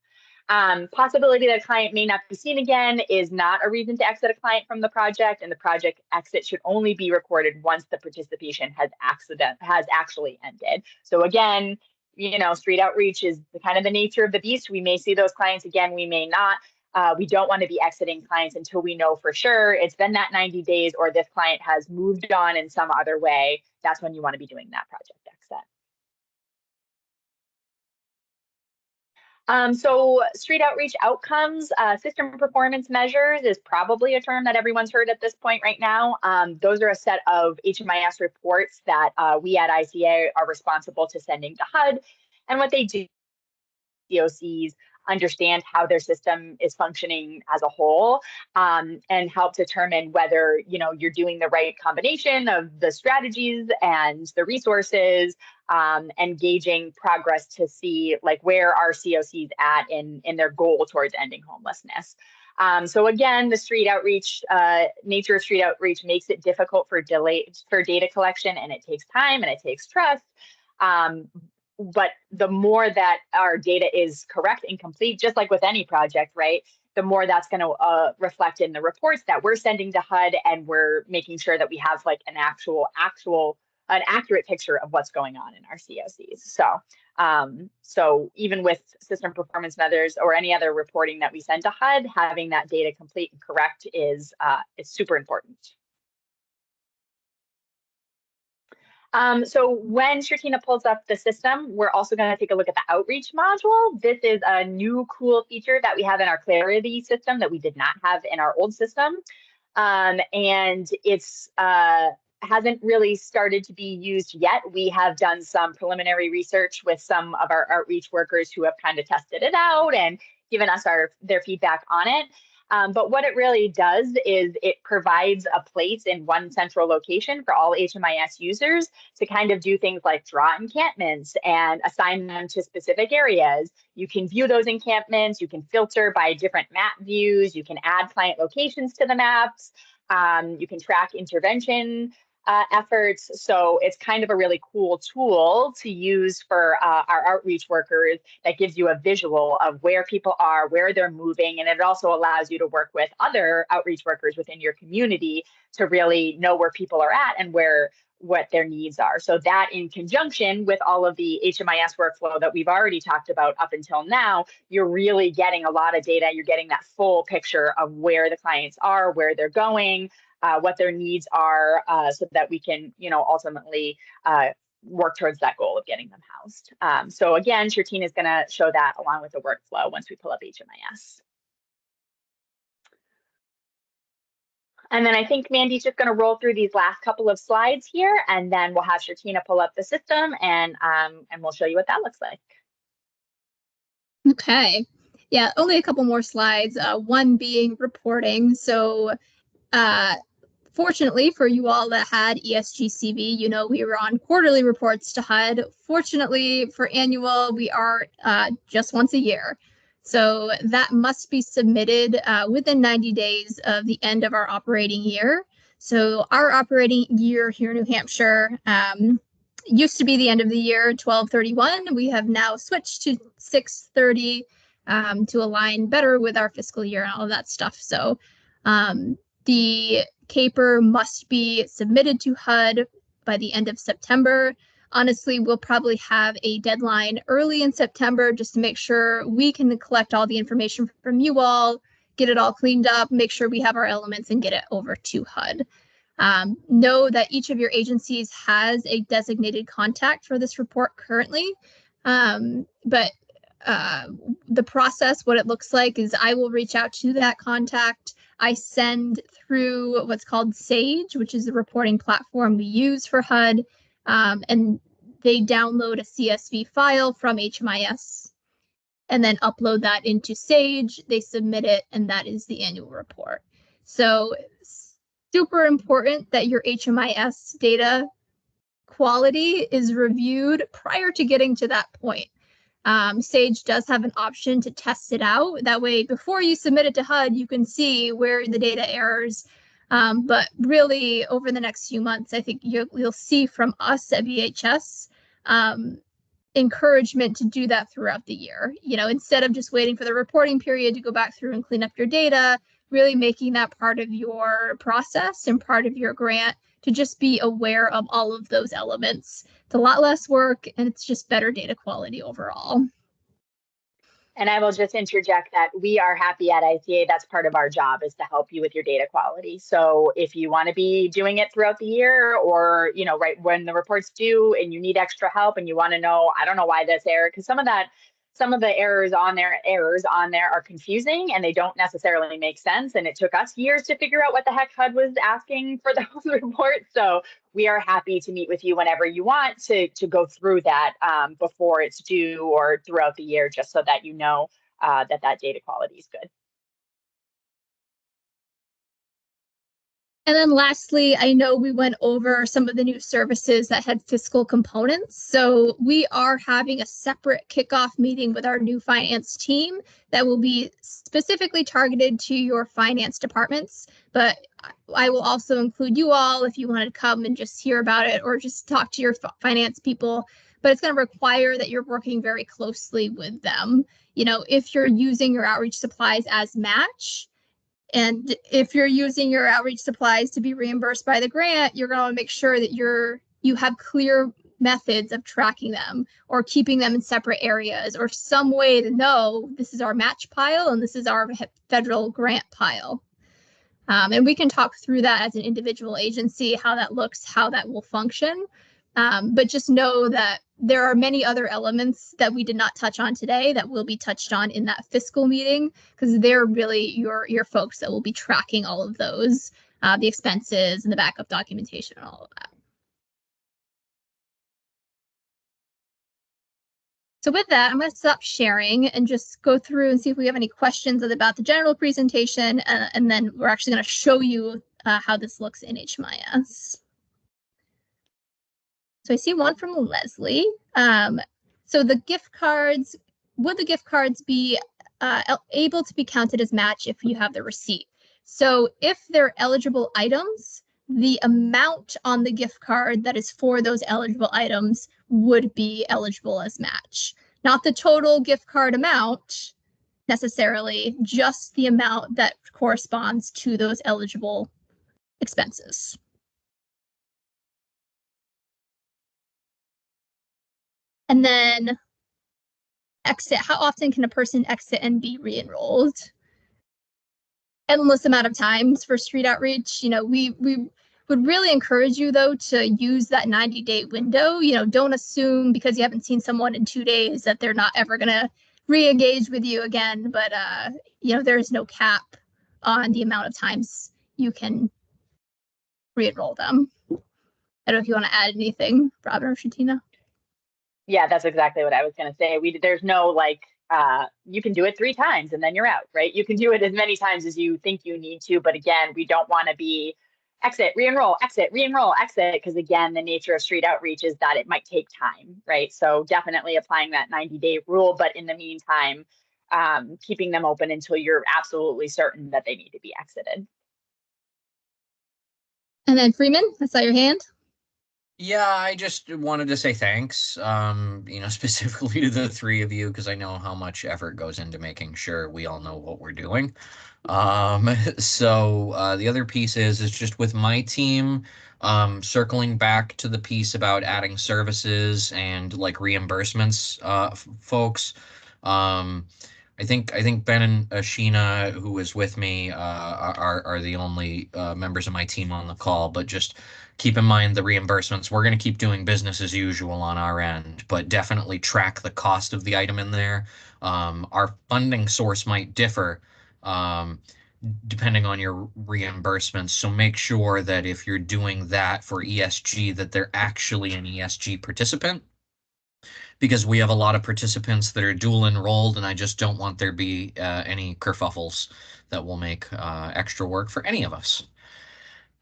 S2: Possibility that a client may not be seen again is not a reason to exit a client from the project, and the project exit should only be recorded once the participation has actually ended. So again, you know, street outreach is kind of the nature of the beast. We may see those clients again, we may not. We don't want to be exiting clients until we know for sure it's been that 90 days or this client has moved on in some other way. That's when you want to be doing that project exit. So street outreach outcomes, system performance measures is probably a term that everyone's heard at this point right now. Those are a set of HMIS reports that we at ICA are responsible to sending to HUD. And what they do, COCs understand how their system is functioning as a whole, and help determine whether you're doing the right combination of the strategies and the resources, and gauging progress to see like where are COCs at in their goal towards ending homelessness. So again, the street outreach, nature of street outreach makes it difficult for data collection, and it takes time and it takes trust. But the more that our data is correct and complete, just like with any project, right, the more that's going to reflect in the reports that we're sending to HUD, and we're making sure that we have like an accurate picture of what's going on in our COCs. So even with system performance measures or any other reporting that we send to HUD, having that data complete and correct is super important. So when Shirtina pulls up the system, we're also going to take a look at the outreach module. This is a new cool feature that we have in our Clarity system that we did not have in our old system. And it's hasn't really started to be used yet. We have done some preliminary research with some of our outreach workers who have kind of tested it out and given us their feedback on it. But what it really does is it provides a place in one central location for all HMIS users to kind of do things like draw encampments and assign them to specific areas. You can view those encampments, you can filter by different map views, you can add client locations to the maps, you can track intervention efforts. So it's kind of a really cool tool to use for our outreach workers that gives you a visual of where people are, where they're moving, and it also allows you to work with other outreach workers within your community to really know where people are at and what their needs are. So that in conjunction with all of the HMIS workflow that we've already talked about up until now, you're really getting a lot of data. You're getting that full picture of where the clients are, where they're going, what their needs are, so that we can, ultimately work towards that goal of getting them housed. So again, Shirtina is going to show that along with the workflow once we pull up HMIS. And then I think Mandy's just going to roll through these last couple of slides here, and then we'll have Shirtina pull up the system, and we'll show you what that looks like.
S1: Okay. Yeah, only a couple more slides. One being reporting. So fortunately for you all that had ESG CV, we were on quarterly reports to HUD. Fortunately for annual, we are just once a year. So that must be submitted within 90 days of the end of our operating year. So our operating year here in New Hampshire used to be the end of the year, 12/31. We have now switched to 6/30 to align better with our fiscal year and all of that stuff. So the CAPER must be submitted to HUD by the end of September. Honestly, we'll probably have a deadline early in September just to make sure we can collect all the information from you all, get it all cleaned up, make sure we have our elements, and get it over to HUD. Know that each of your agencies has a designated contact for this report currently, but the process, what it looks like is I will reach out to that contact. I send through what's called Sage, which is the reporting platform we use for HUD, and they download a CSV file from HMIS and then upload that into Sage. They submit it, and that is the annual report. So super important that your HMIS data quality is reviewed prior to getting to that point. Sage does have an option to test it out. That way, before you submit it to HUD, you can see where the data errors. But really, over the next few months, I think you'll see from us at VHS encouragement to do that throughout the year. Instead of just waiting for the reporting period to go back through and clean up your data, really making that part of your process and part of your grant to just be aware of all of those elements. It's a lot less work, and it's just better data quality overall.
S2: And I will just interject that we are happy at ICA. That's part of our job, is to help you with your data quality. So if you want to be doing it throughout the year, or, right when the report's due and you need extra help and you want to know, I don't know why this error, because some of some of the errors on there are confusing and they don't necessarily make sense. And it took us years to figure out what the heck HUD was asking for those reports. So we are happy to meet with you whenever you want to go through that before it's due or throughout the year, just so that you know that data quality is good.
S1: And then lastly, I know we went over some of the new services that had fiscal components. So we are having a separate kickoff meeting with our new finance team that will be specifically targeted to your finance departments. But I will also include you all if you want to come and just hear about it or just talk to your finance people. But it's going to require that you're working very closely with them. You know, if you're using your outreach supplies as match, and if you're using your outreach supplies to be reimbursed by the grant, you're going to make sure that you have clear methods of tracking them or keeping them in separate areas or some way to know this is our match pile and this is our federal grant pile. And we can talk through that as an individual agency, how that looks, how that will function. But just know that there are many other elements that we did not touch on today that will be touched on in that fiscal meeting, because they're really your folks that will be tracking all of those, the expenses and the backup documentation and all of that. So with that, I'm going to stop sharing and just go through and see if we have any questions about the general presentation, and then we're actually going to show you how this looks in HMIS. So I see one from Leslie. So the gift cards, would the gift cards be able to be counted as match if you have the receipt? So if they're eligible items, the amount on the gift card that is for those eligible items would be eligible as match. Not the total gift card amount necessarily, just the amount that corresponds to those eligible expenses. And then exit, how often can a person exit and be re-enrolled? Endless amount of times for street outreach. You know, we would really encourage you though to use that 90-day window. You know, don't assume because you haven't seen someone in 2 days that they're not ever gonna re-engage with you again. But you know, there is no cap on the amount of times you can re-enroll them. I don't know if you want to add anything, Robin or Shatina.
S2: Yeah, that's exactly what I was going to say. There's no like, you can do it 3 times and then you're out, right? You can do it as many times as you think you need to. But again, we don't want to be exit, re-enroll, exit, re-enroll, exit, because again, the nature of street outreach is that it might take time, right? So definitely applying that 90-day rule, but in the meantime, keeping them open until you're absolutely certain that they need to be exited.
S1: And then Freeman, I saw your hand.
S3: Yeah, I just wanted to say thanks, you know, specifically to the 3 of you, because I know how much effort goes into making sure we all know what we're doing. So the other piece is just with my team, circling back to the piece about adding services and like reimbursements, folks. I think Ben and Sheena, who was with me, are the only members of my team on the call. But just keep in mind the reimbursements. We're going to keep doing business as usual on our end, but definitely track the cost of the item in there. Our funding source might differ depending on your reimbursements. So make sure that if you're doing that for ESG, that they're actually an ESG participant, because we have a lot of participants that are dual enrolled, and I just don't want there be any kerfuffles that will make extra work for any of us.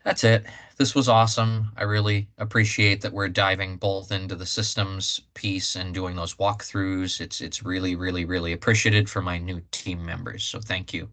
S3: That's it. This was awesome. I really appreciate that we're diving both into the systems piece and doing those walkthroughs. It's really, really, really appreciated for my new team members. So thank you.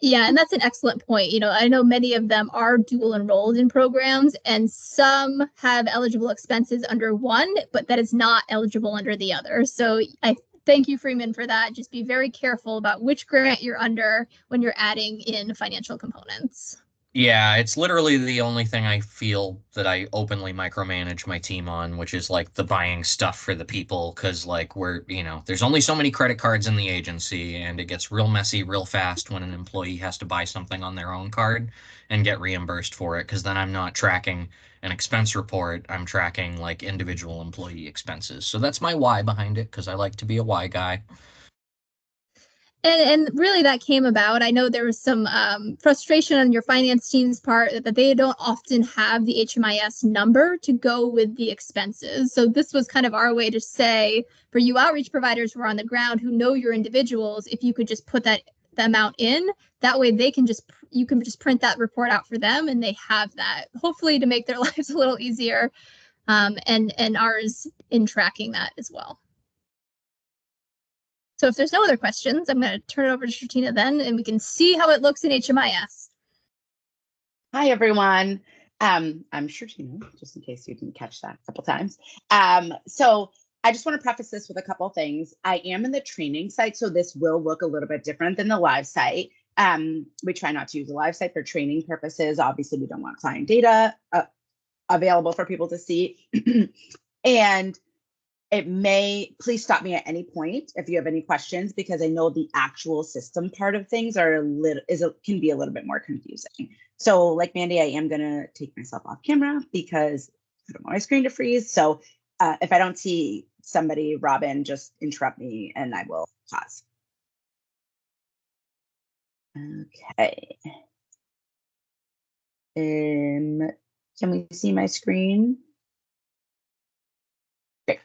S1: Yeah, and that's an excellent point. You know, I know many of them are dual enrolled in programs, and some have eligible expenses under one, but that is not eligible under the other. So I thank you, Freeman, for that. Just be very careful about which grant you're under when you're adding in financial components.
S3: Yeah, it's literally the only thing I feel that I openly micromanage my team on, which is like the buying stuff for the people. Because like there's only so many credit cards in the agency, and it gets real messy real fast when an employee has to buy something on their own card and get reimbursed for it. Because then I'm not tracking an expense report, I'm tracking like individual employee expenses. So that's my why behind it, because I like to be a why guy.
S1: And really that came about. I know there was some frustration on your finance team's part that they don't often have the HMIS number to go with the expenses. So this was kind of our way to say, for you outreach providers who are on the ground who know your individuals, if you could just put that the amount in, that way you can just print that report out for them and they have that, hopefully to make their lives a little easier, and ours in tracking that as well. So if there's no other questions, I'm going to turn it over to Shrutina then, and we can see how it looks in HMIS.
S4: Hi, everyone. I'm Shrutina, just in case you didn't catch that a couple times. So I just want to preface this with a couple things. I am in the training site, so this will look a little bit different than the live site. We try not to use the live site for training purposes. Obviously, we don't want client data available for people to see. And please stop me at any point if you have any questions, because I know the actual system part of things can be a little bit more confusing. So like Mandy, I am gonna take myself off camera because I don't want my screen to freeze. So if I don't see somebody, Robin, just interrupt me and I will pause. Okay. Can we see my screen? Great.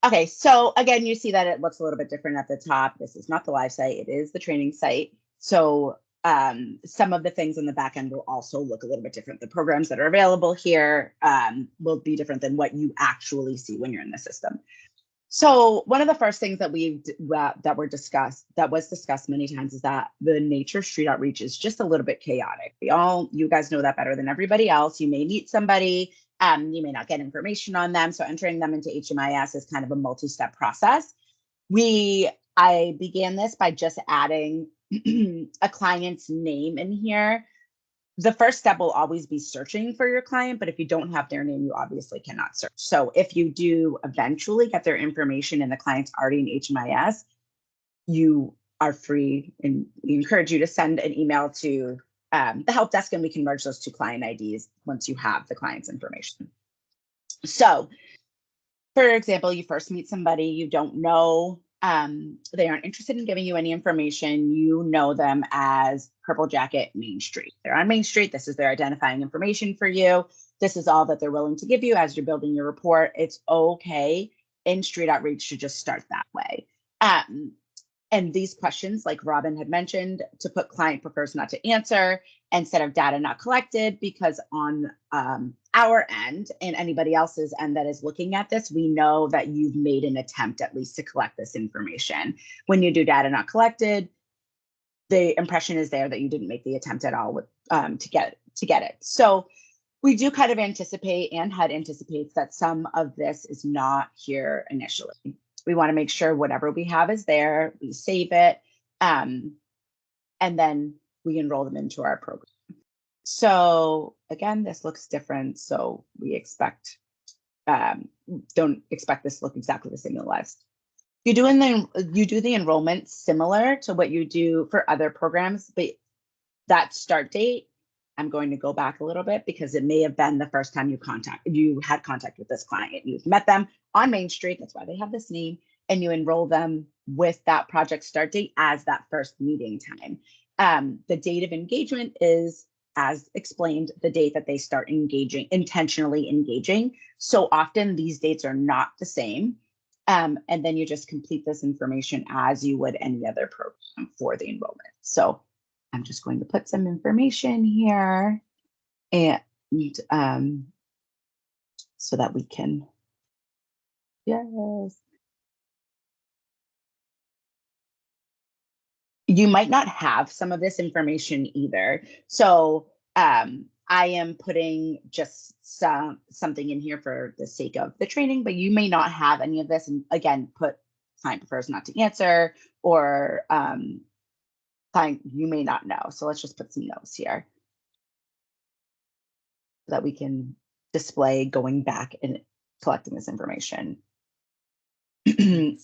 S4: Okay, so again, you see that it looks a little bit different at the top. This is not the live site, it is the training site. So some of the things on the back end will also look a little bit different. The programs that are available here will be different than what you actually see when you're in the system. So one of the first things that was discussed many times is that the nature of street outreach is just a little bit chaotic. You guys know that better than everybody else. You may meet somebody, you may not get information on them. So entering them into HMIS is kind of a multi-step process. I began this by just adding a client's name in here. The first step will always be searching for your client, but if you don't have their name, you obviously cannot search. So if you do eventually get their information and the client's already in HMIS, you are free, and we encourage you to send an email to the help desk, and we can merge those two client IDs once you have the client's information. So for example, you first meet somebody you don't know, they aren't interested in giving you any information. You know them as Purple Jacket Main Street. They're on Main Street. This is their identifying information for you. This is all that they're willing to give you as you're building your report. It's okay in street outreach to just start that way. And these questions, like Robin had mentioned, to put client prefers not to answer instead of data not collected, because on our end and anybody else's end that is looking at this, we know that you've made an attempt at least to collect this information. When you do data not collected, the impression is there that you didn't make the attempt at all to get it. So we do kind of anticipate, and HUD anticipates, that some of this is not here initially. We want to make sure whatever we have is there, we save it, and then we enroll them into our program. So again, this looks different. So we don't expect this to look exactly the same in the lives. You do the enrollment similar to what you do for other programs, but that start date, I'm going to go back a little bit because it may have been the first time you had contact with this client. You've met them on Main Street, that's why they have this name, and you enroll them with that project start date as that first meeting time. The date of engagement is, as explained, the date that they start intentionally engaging. So often these dates are not the same. And then you just complete this information as you would any other program for the enrollment. So I'm just going to put some information here, and so that we can, yes. You might not have some of this information either. So I am putting just something in here for the sake of the training, but you may not have any of this. And again, put client prefers not to answer, or client you may not know. So let's just put some notes here. that we can display going back and collecting this information.
S2: And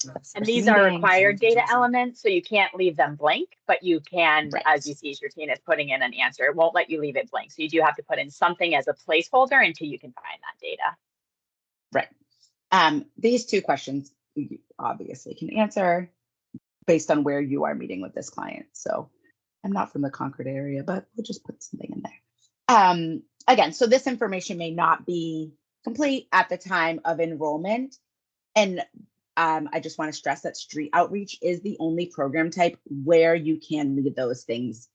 S2: these are required data elements, so you can't leave them blank, but you can,
S4: Right.
S2: as you see, your team is putting in an answer. It won't let you leave it blank. So you do have to put in something as a placeholder until you can find that data.
S4: Right. These two questions you obviously can answer based on where you are meeting with this client. So I'm not from the Concord area, but we'll just put something in there. Again, so this information may not be complete at the time of enrollment. And I just want to stress that street outreach is the only program type where you can leave those things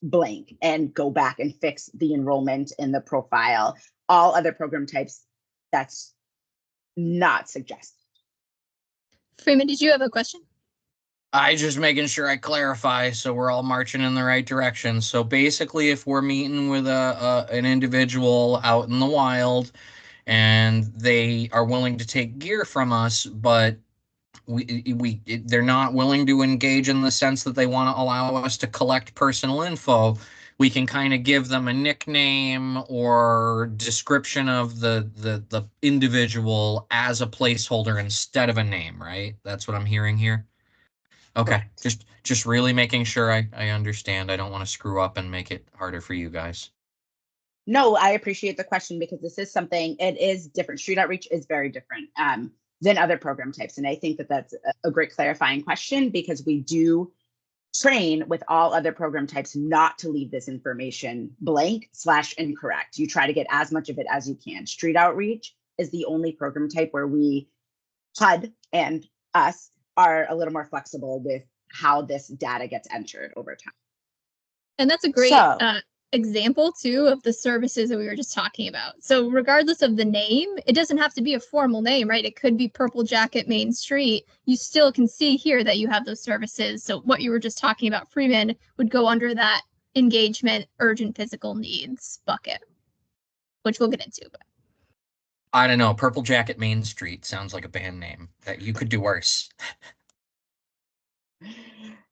S4: blank and go back and fix the enrollment in the profile. All other program types, that's not suggested.
S1: Freeman, did you have a question?
S3: I just making sure I clarify so we're all marching in the right direction. So basically, if we're meeting with an individual out in the wild and they are willing to take gear from us, but they're not willing to engage in the sense that they want to allow us to collect personal info, we can kind of give them a nickname or description of the individual as a placeholder instead of a name, right? That's what I'm hearing here. Okay,
S4: Correct.
S3: just really making sure I understand. I don't want to screw up and make it harder for you guys.
S4: No, I appreciate the question because this is something, it is different. Street outreach is very different than other program types. And I think that that's a great clarifying question because we do train with all other program types not to leave this information blank / incorrect. You try to get as much of it as you can. Street outreach is the only program type where we, HUD and us, are a little more flexible with how this data gets entered over time.
S1: And that's a great example too of the services that we were just talking about. So regardless of the name, it doesn't have to be a formal name, right? It could be Purple Jacket Main Street. You still can see here that you have those services. So what you were just talking about, Freeman, would go under that engagement, urgent physical needs bucket, which we'll get into. But
S3: I don't know. Purple Jacket Main Street sounds like a band name that you could do worse.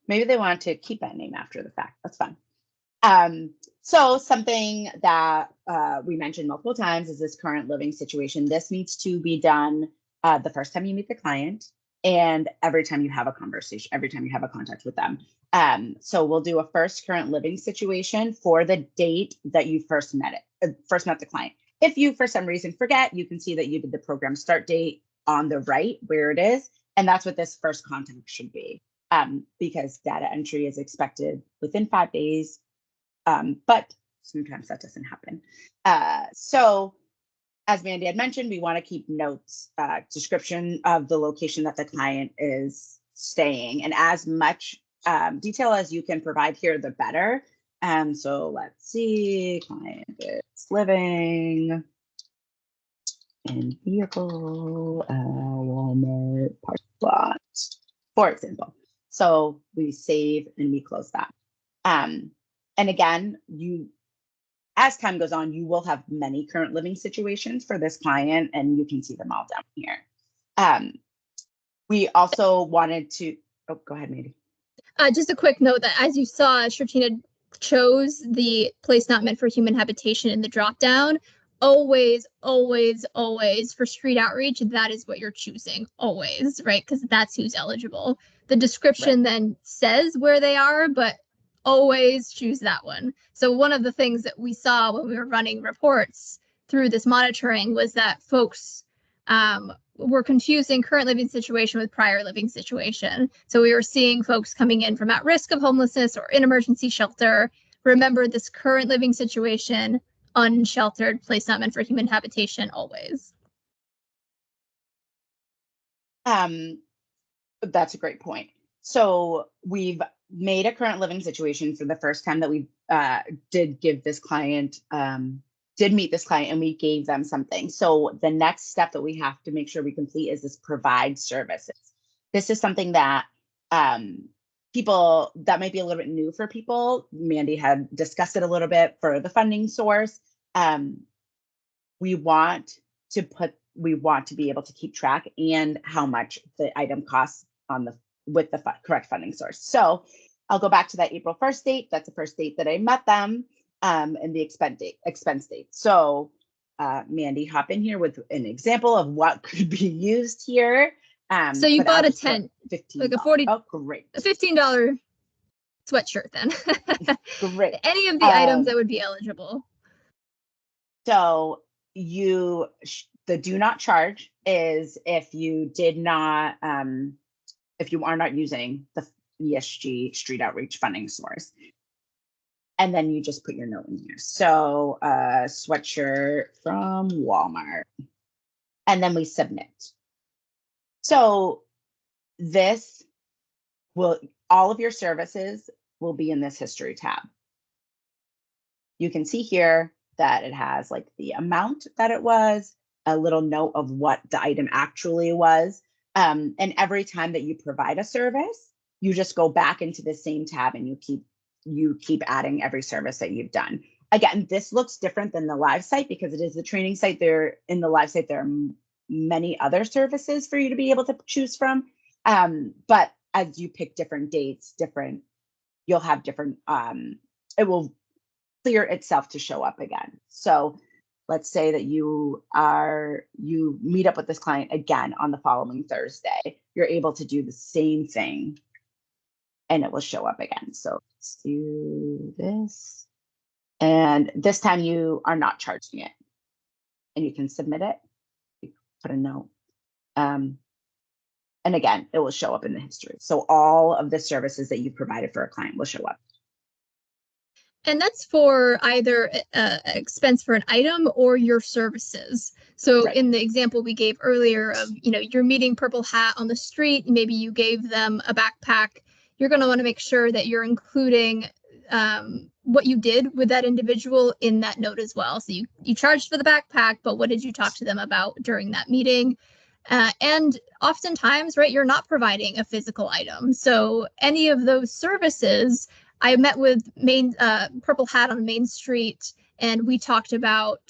S4: Maybe they want to keep that name after the fact. That's fun. So something that we mentioned multiple times is this current living situation. This needs to be done the first time you meet the client and every time you have a conversation, every time you have a contact with them. So we'll do a first current living situation for the date that you first met the client. If you, for some reason, forget, you can see that you did the program start date on the right where it is. And that's what this first contact should be because data entry is expected within 5 days. But sometimes that doesn't happen. So as Mandy had mentioned, we want to keep notes, description of the location that the client is staying and as much detail as you can provide here, the better. So let's see, client is living in vehicle, Walmart parking lot, for example. So we save and we close that. And again, as time goes on, you will have many current living situations for this client, and you can see them all down here. We also wanted to, oh, go ahead, Mandy.
S1: Just a quick note that as you saw, Shirtina chose the place not meant for human habitation in the dropdown. Always, always, always for street outreach, that is what you're choosing, always, right? Because that's who's eligible. The description then says where they are, but always choose that one. So one of the things that we saw when we were running reports through this monitoring was that folks were confusing current living situation with prior living situation. So we were seeing folks coming in from at risk of homelessness or in emergency shelter. Remember this current living situation, unsheltered, place not meant for human habitation, always.
S4: That's a great point. So we've made a current living situation for the first time that we did give this client, did meet this client and we gave them something. So the next step that we have to make sure we complete is this provide services. This is something that people, that might be a little bit new for people. Mandy had discussed it a little bit for the funding source. We want to be able to keep track and how much the item costs with the correct funding source. So I'll go back to that April 1st date. That's the first date that I met them. and the expense date. So Mandy, hop in here with an example of what could be used here.
S1: So you
S4: but
S1: bought
S4: I'll
S1: a
S4: just put
S1: tent,
S4: $15.
S1: like a 40,
S4: Oh, great.
S1: a $15 sweatshirt then.
S4: Great.
S1: Any of the items that would be eligible.
S4: So the do not charge is if you did not, if you are not using the ESG street outreach funding source. And then you just put your note in here. So sweatshirt from Walmart. And then we submit. So this will, all of your services will be in this history tab. You can see here that it has like the amount that it was, a little note of what the item actually was. And every time that you provide a service, you just go back into the same tab and you keep adding every service that you've done. Again, this looks different than the live site because it is the training site. There in the live site, there are many other services for you to be able to choose from. But as you pick different dates, you'll have different, it will clear itself to show up again. So let's say that you meet up with this client again on the following Thursday. You're able to do the same thing and it will show up again. So let's do this. And this time you are not charging it. And you can submit it. You put a note. And again, it will show up in the history. So all of the services that you provided for a client will show up.
S1: And that's for either expense for an item or your services. So
S4: Right.
S1: in the example we gave earlier of, you're meeting Purple Hat on the street, maybe you gave them a backpack, you're going to want to make sure that you're including what you did with that individual in that note as well. So you charged for the backpack, but what did you talk to them about during that meeting? And oftentimes, right, you're not providing a physical item. So any of those services, I met with Purple Hat on Main Street, and we talked about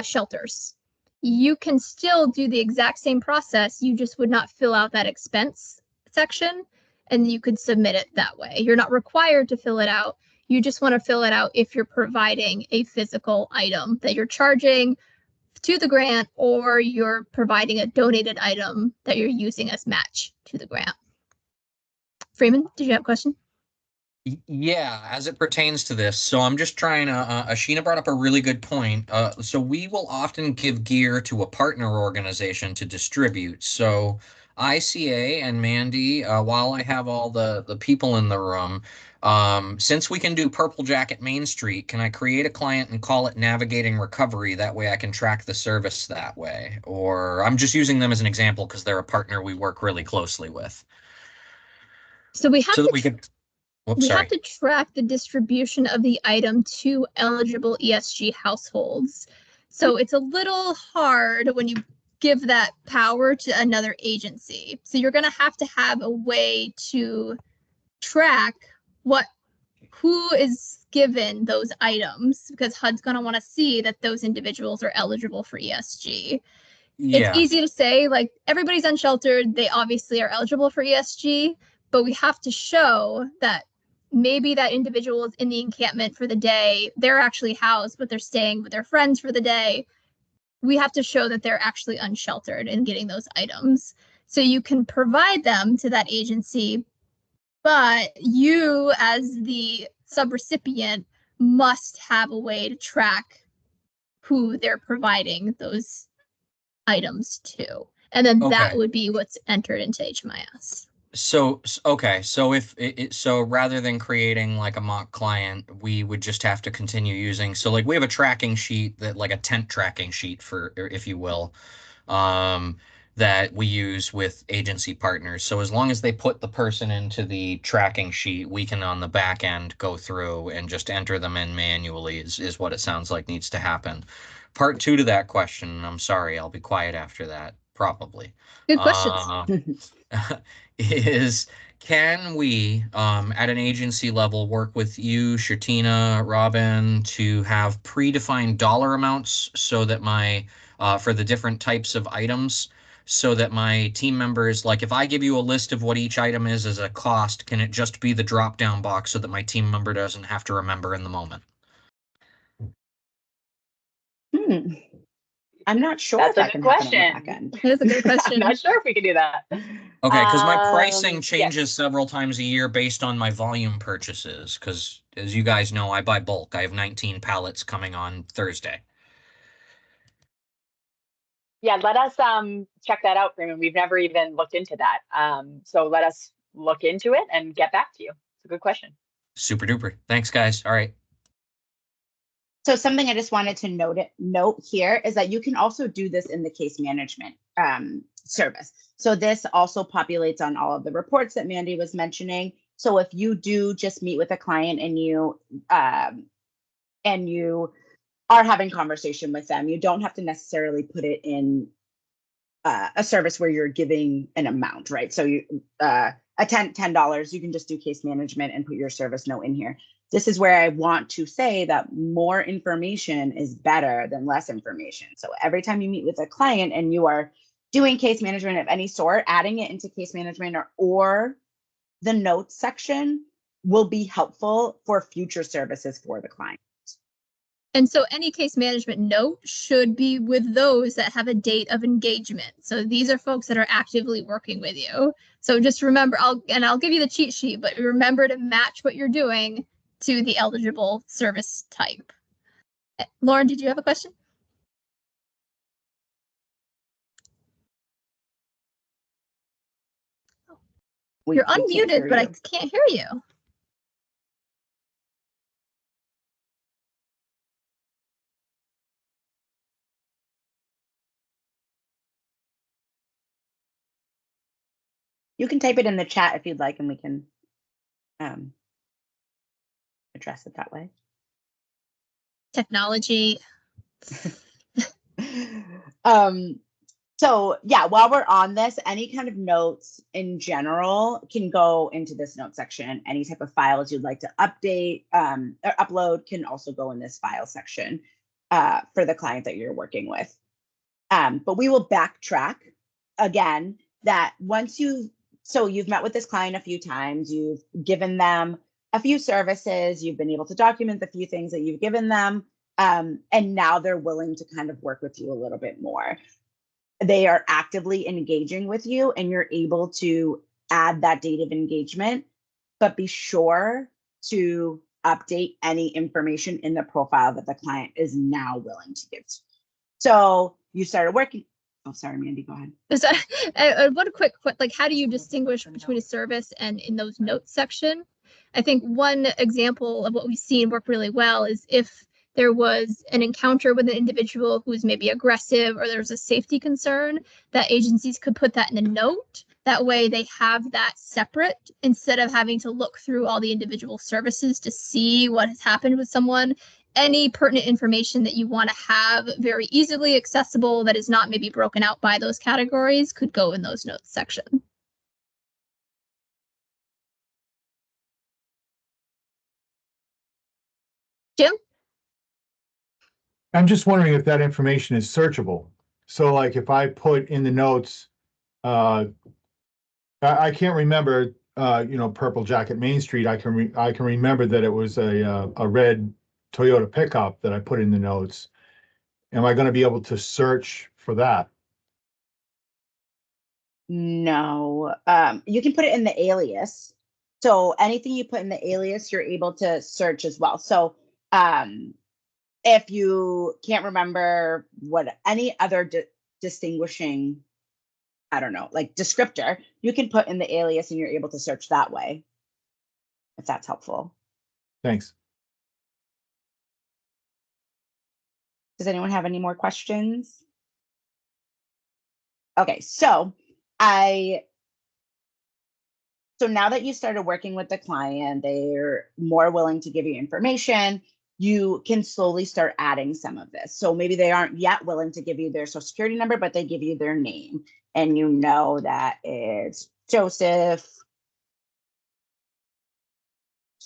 S1: shelters. You can still do the exact same process. You just would not fill out that expense section, and you could submit it that way. You're not required to fill it out. You just want to fill it out if you're providing a physical item that you're charging to the grant, or you're providing a donated item that you're using as match to the grant. Freeman, did you have a question?
S3: Yeah, as it pertains to this. So I'm just trying to, Ashina brought up a really good point. So we will often give gear to a partner organization to distribute. So ICA and Mandy, while I have all the people in the room, since we can do Purple Jacket Main Street, can I create a client and call it Navigating Recovery? That way I can track the service that way. Or I'm just using them as an example because they're a partner we work really closely with.
S1: So we have
S3: So
S1: to
S3: that we could. Whoops,
S1: we
S3: sorry.
S1: have to track the distribution of the item to eligible ESG households. So it's a little hard when you give that power to another agency. So you're going to have a way to track who is given those items, because HUD's going to want to see that those individuals are eligible for ESG.
S3: Yeah.
S1: It's easy to say, like, everybody's unsheltered, they obviously are eligible for ESG, but we have to show that maybe that individual is in the encampment for the day, they're actually housed, but they're staying with their friends for the day. We have to show that they're actually unsheltered and getting those items. So you can provide them to that agency, but you as the subrecipient must have a way to track who they're providing those items to. And then that would be what's entered into HMIS.
S3: So, okay. So so rather than creating like a mock client, we would just have to continue using. So like we have a tracking sheet that like a tent tracking sheet for, or if you will, that we use with agency partners. So as long as they put the person into the tracking sheet, we can on the back end go through and just enter them in manually is what it sounds like needs to happen. Part two to that question, I'm sorry, I'll be quiet after that, probably.
S1: Good questions.
S3: Is can we at an agency level work with you, Shatina, Robin, to have predefined dollar amounts so that my for the different types of items, so that my team members, like if I give you a list of what each item is as a cost, can it just be the drop down box so that my team member doesn't have to remember in the moment?
S4: I'm not sure
S2: That's
S4: if
S2: a
S4: that
S2: good
S4: can happen on the
S2: question.
S4: back end.
S1: That's a good
S2: I'm
S1: question.
S2: not sure if we can do that.
S3: Okay, because my pricing
S2: Yes.
S3: changes several times a year based on my volume purchases. Because as you guys know, I buy bulk. I have 19 pallets coming on Thursday.
S2: Yeah, let us check that out, Freeman. We've never even looked into that. So let us look into it and get back to you. It's a good question.
S3: Super duper. Thanks, guys. All right.
S4: So something I just wanted to note here is that you can also do this in the case management service. So this also populates on all of the reports that Mandy was mentioning. So if you do just meet with a client and you are having conversation with them, you don't have to necessarily put it in a service where you're giving an amount, right? So you a $10, you can just do case management and put your service note in here. This is where I want to say that more information is better than less information. So every time you meet with a client and you are doing case management of any sort, adding it into case management or the notes section will be helpful for future services for the client.
S1: And so any case management note should be with those that have a date of engagement. So these are folks that are actively working with you. So just remember, I'll give you the cheat sheet, but remember to match what you're doing to the eligible service type. Lauren, did you have a question? You're unmuted, but I can't hear you.
S4: You can type it in the chat if you'd like, and we can address it that way.
S1: Technology.
S4: So yeah, while we're on this, any kind of notes in general can go into this note section. Any type of files you'd like to update or upload can also go in this file section for the client that you're working with. But we will backtrack again that once you've met with this client a few times, you've given them a few services, you've been able to document the few things that you've given them, and now they're willing to kind of work with you a little bit more. They are actively engaging with you and you're able to add that date of engagement, but be sure to update any information in the profile that the client is now willing to give to you. So you started working. Oh, sorry, Mandy, go ahead.
S1: One quick, like, how do you distinguish between a service and in those notes section? I think one example of what we've seen work really well is if there was an encounter with an individual who's maybe aggressive or there's a safety concern, that agencies could put that in a note. That way they have that separate instead of having to look through all the individual services to see what has happened with someone. Any pertinent information that you want to have very easily accessible that is not maybe broken out by those categories could go in those notes section. Jim?
S5: I'm just wondering if that information is searchable. So like if I put in the notes, I can't remember, Purple Jacket Main Street. I can remember that it was a red Toyota pickup that I put in the notes. Am I going to be able to search for that?
S4: No, you can put it in the alias. So anything you put in the alias, you're able to search as well. So if you can't remember what any other distinguishing, I don't know, like descriptor, you can put in the alias and you're able to search that way, if that's helpful.
S5: Thanks.
S4: Does anyone have any more questions? Okay, so now that you started working with the client, they're more willing to give you information. You can slowly start adding some of this. So maybe they aren't yet willing to give you their social security number, but they give you their name and you know that it's Joseph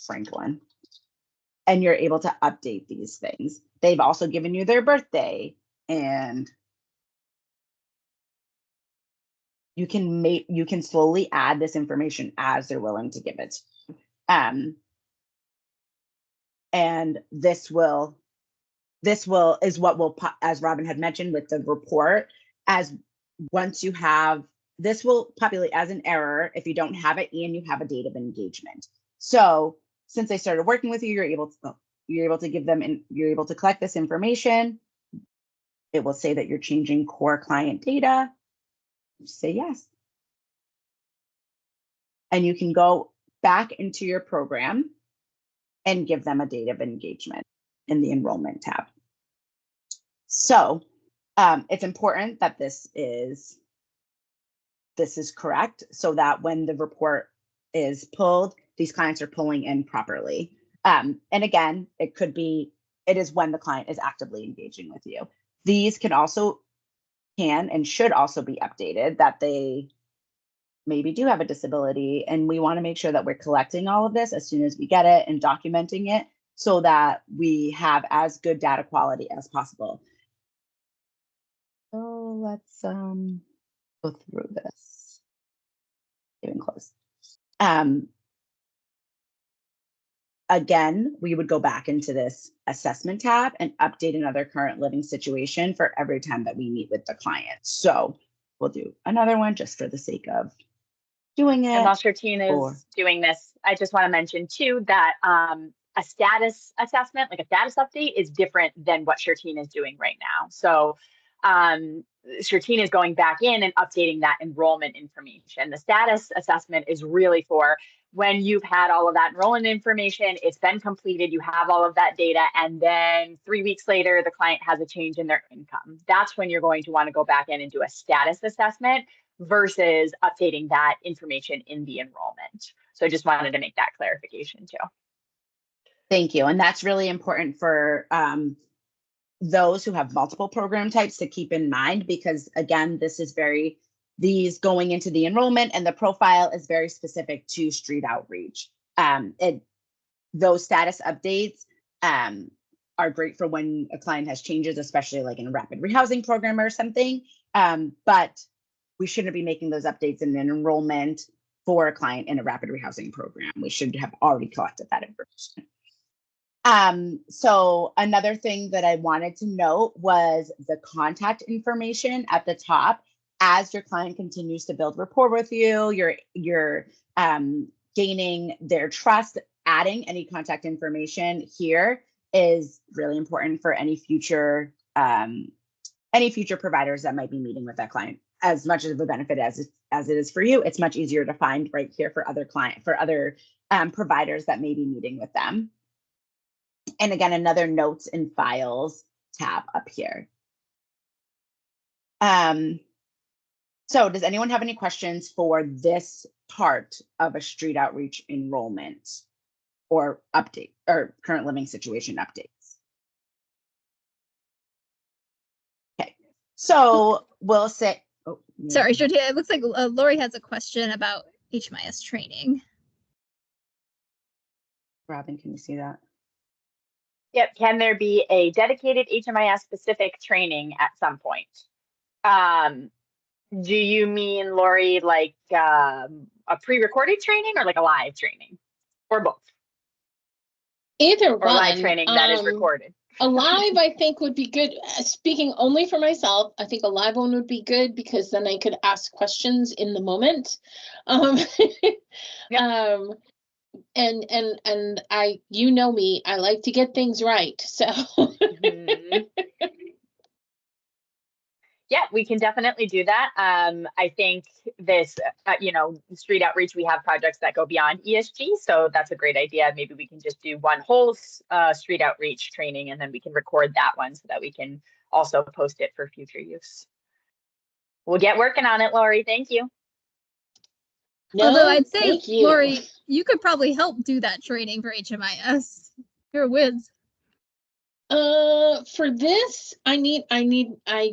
S4: Franklin. And you're able to update these things. They've also given you their birthday and you can slowly add this information as they're willing to give it. And this is what will, as Robin had mentioned with the report, as once you have, this will populate as an error if you don't have it and you have a date of engagement. So since they started working with you, you're able to give them, and you're able to collect this information. It will say that you're changing core client data. Say yes. And you can go back into your program and give them a date of engagement in the enrollment tab. So it's important that this is correct, so that when the report is pulled, these clients are pulling in properly. And again, it is when the client is actively engaging with you. These can and should also be updated that they maybe do have a disability, and we want to make sure that we're collecting all of this as soon as we get it and documenting it so that we have as good data quality as possible. So let's go through this. Getting close. Again, we would go back into this assessment tab and update another current living situation for every time that we meet with the client. So we'll do another one just for the sake of doing it.
S2: And while Shartine is doing this, I just want to mention too that a status assessment, like a status update, is different than what Shartine is doing right now. So Shartine is going back in and updating that enrollment information. The status assessment is really for when you've had all of that enrollment information, it's been completed, you have all of that data, and then 3 weeks later, the client has a change in their income. That's when you're going to want to go back in and do a status assessment versus updating that information in the enrollment. So I just wanted to make that clarification too.
S4: Thank you. And that's really important for those who have multiple program types to keep in mind, because again, these going into the enrollment and the profile is very specific to street outreach. Those status updates are great for when a client has changes, especially like in a rapid rehousing program or something. But we shouldn't be making those updates in an enrollment for a client in a rapid rehousing program. We should have already collected that information. So another thing that I wanted to note was the contact information at the top. As your client continues to build rapport with you, you're gaining their trust. Adding any contact information here is really important for any future providers that might be meeting with that client. As much of a benefit as it is for you, it's much easier to find right here for other providers that may be meeting with them. And again, another notes and files tab up here. So does anyone have any questions for this part of a street outreach enrollment or update or current living situation updates? Okay, so we'll say, oh,
S1: sorry, Shartine, it looks like Lori has a question about HMIS training.
S4: Robin, can you see that?
S2: Yep. Can there be a dedicated HMIS specific training at some point? Do you mean, Lori, like a pre-recorded training or like a live training, or both?
S6: Either
S2: or
S6: one.
S2: Live training that is recorded.
S6: A live, I think, would be good. Speaking only for myself, I think a live one would be good because then I could ask questions in the moment.
S2: Yep.
S6: And I, you know me, I like to get things right. So.
S2: Mm-hmm. Yeah, we can definitely do that. I think this, street outreach, we have projects that go beyond ESG. So that's a great idea. Maybe we can just do one whole street outreach training, and then we can record that one so that we can also post it for future use. We'll get working on it, Lori. Thank you.
S1: No, although I'd say, Lori, you could probably help do that training for HMIS. You're a whiz.
S6: For this, I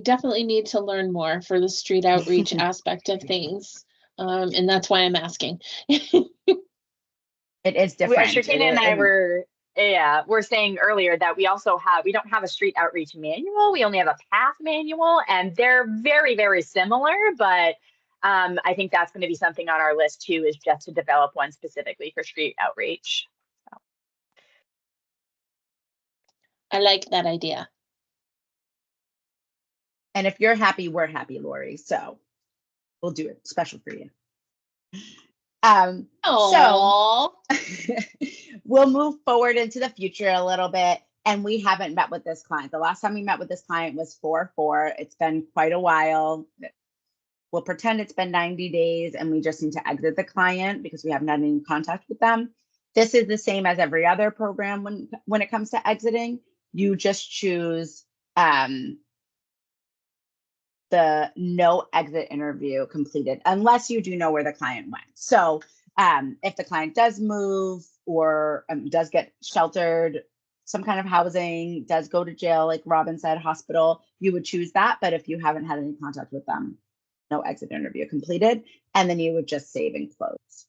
S6: definitely need to learn more for the street outreach aspect of things. And that's why I'm asking.
S4: It is different.
S2: Shartine and I were saying earlier that we don't have a street outreach manual. We only have a path manual, and they're very, very similar, but I think that's going to be something on our list too, is just to develop one specifically for street outreach. So.
S6: I like that idea.
S4: And if you're happy, we're happy, Lori. So we'll do it special for you. So we'll move forward into the future a little bit. And we haven't met with this client. The last time we met with this client was 4/4. It's been quite a while. We'll pretend it's been 90 days and we just need to exit the client because we haven't had any contact with them. This is the same as every other program when it comes to exiting. You just choose the no exit interview completed, unless you do know where the client went. So if the client does move or does get sheltered, some kind of housing, does go to jail, like Robin said, hospital, you would choose that. But if you haven't had any contact with them, no exit interview completed, and then you would just save and close.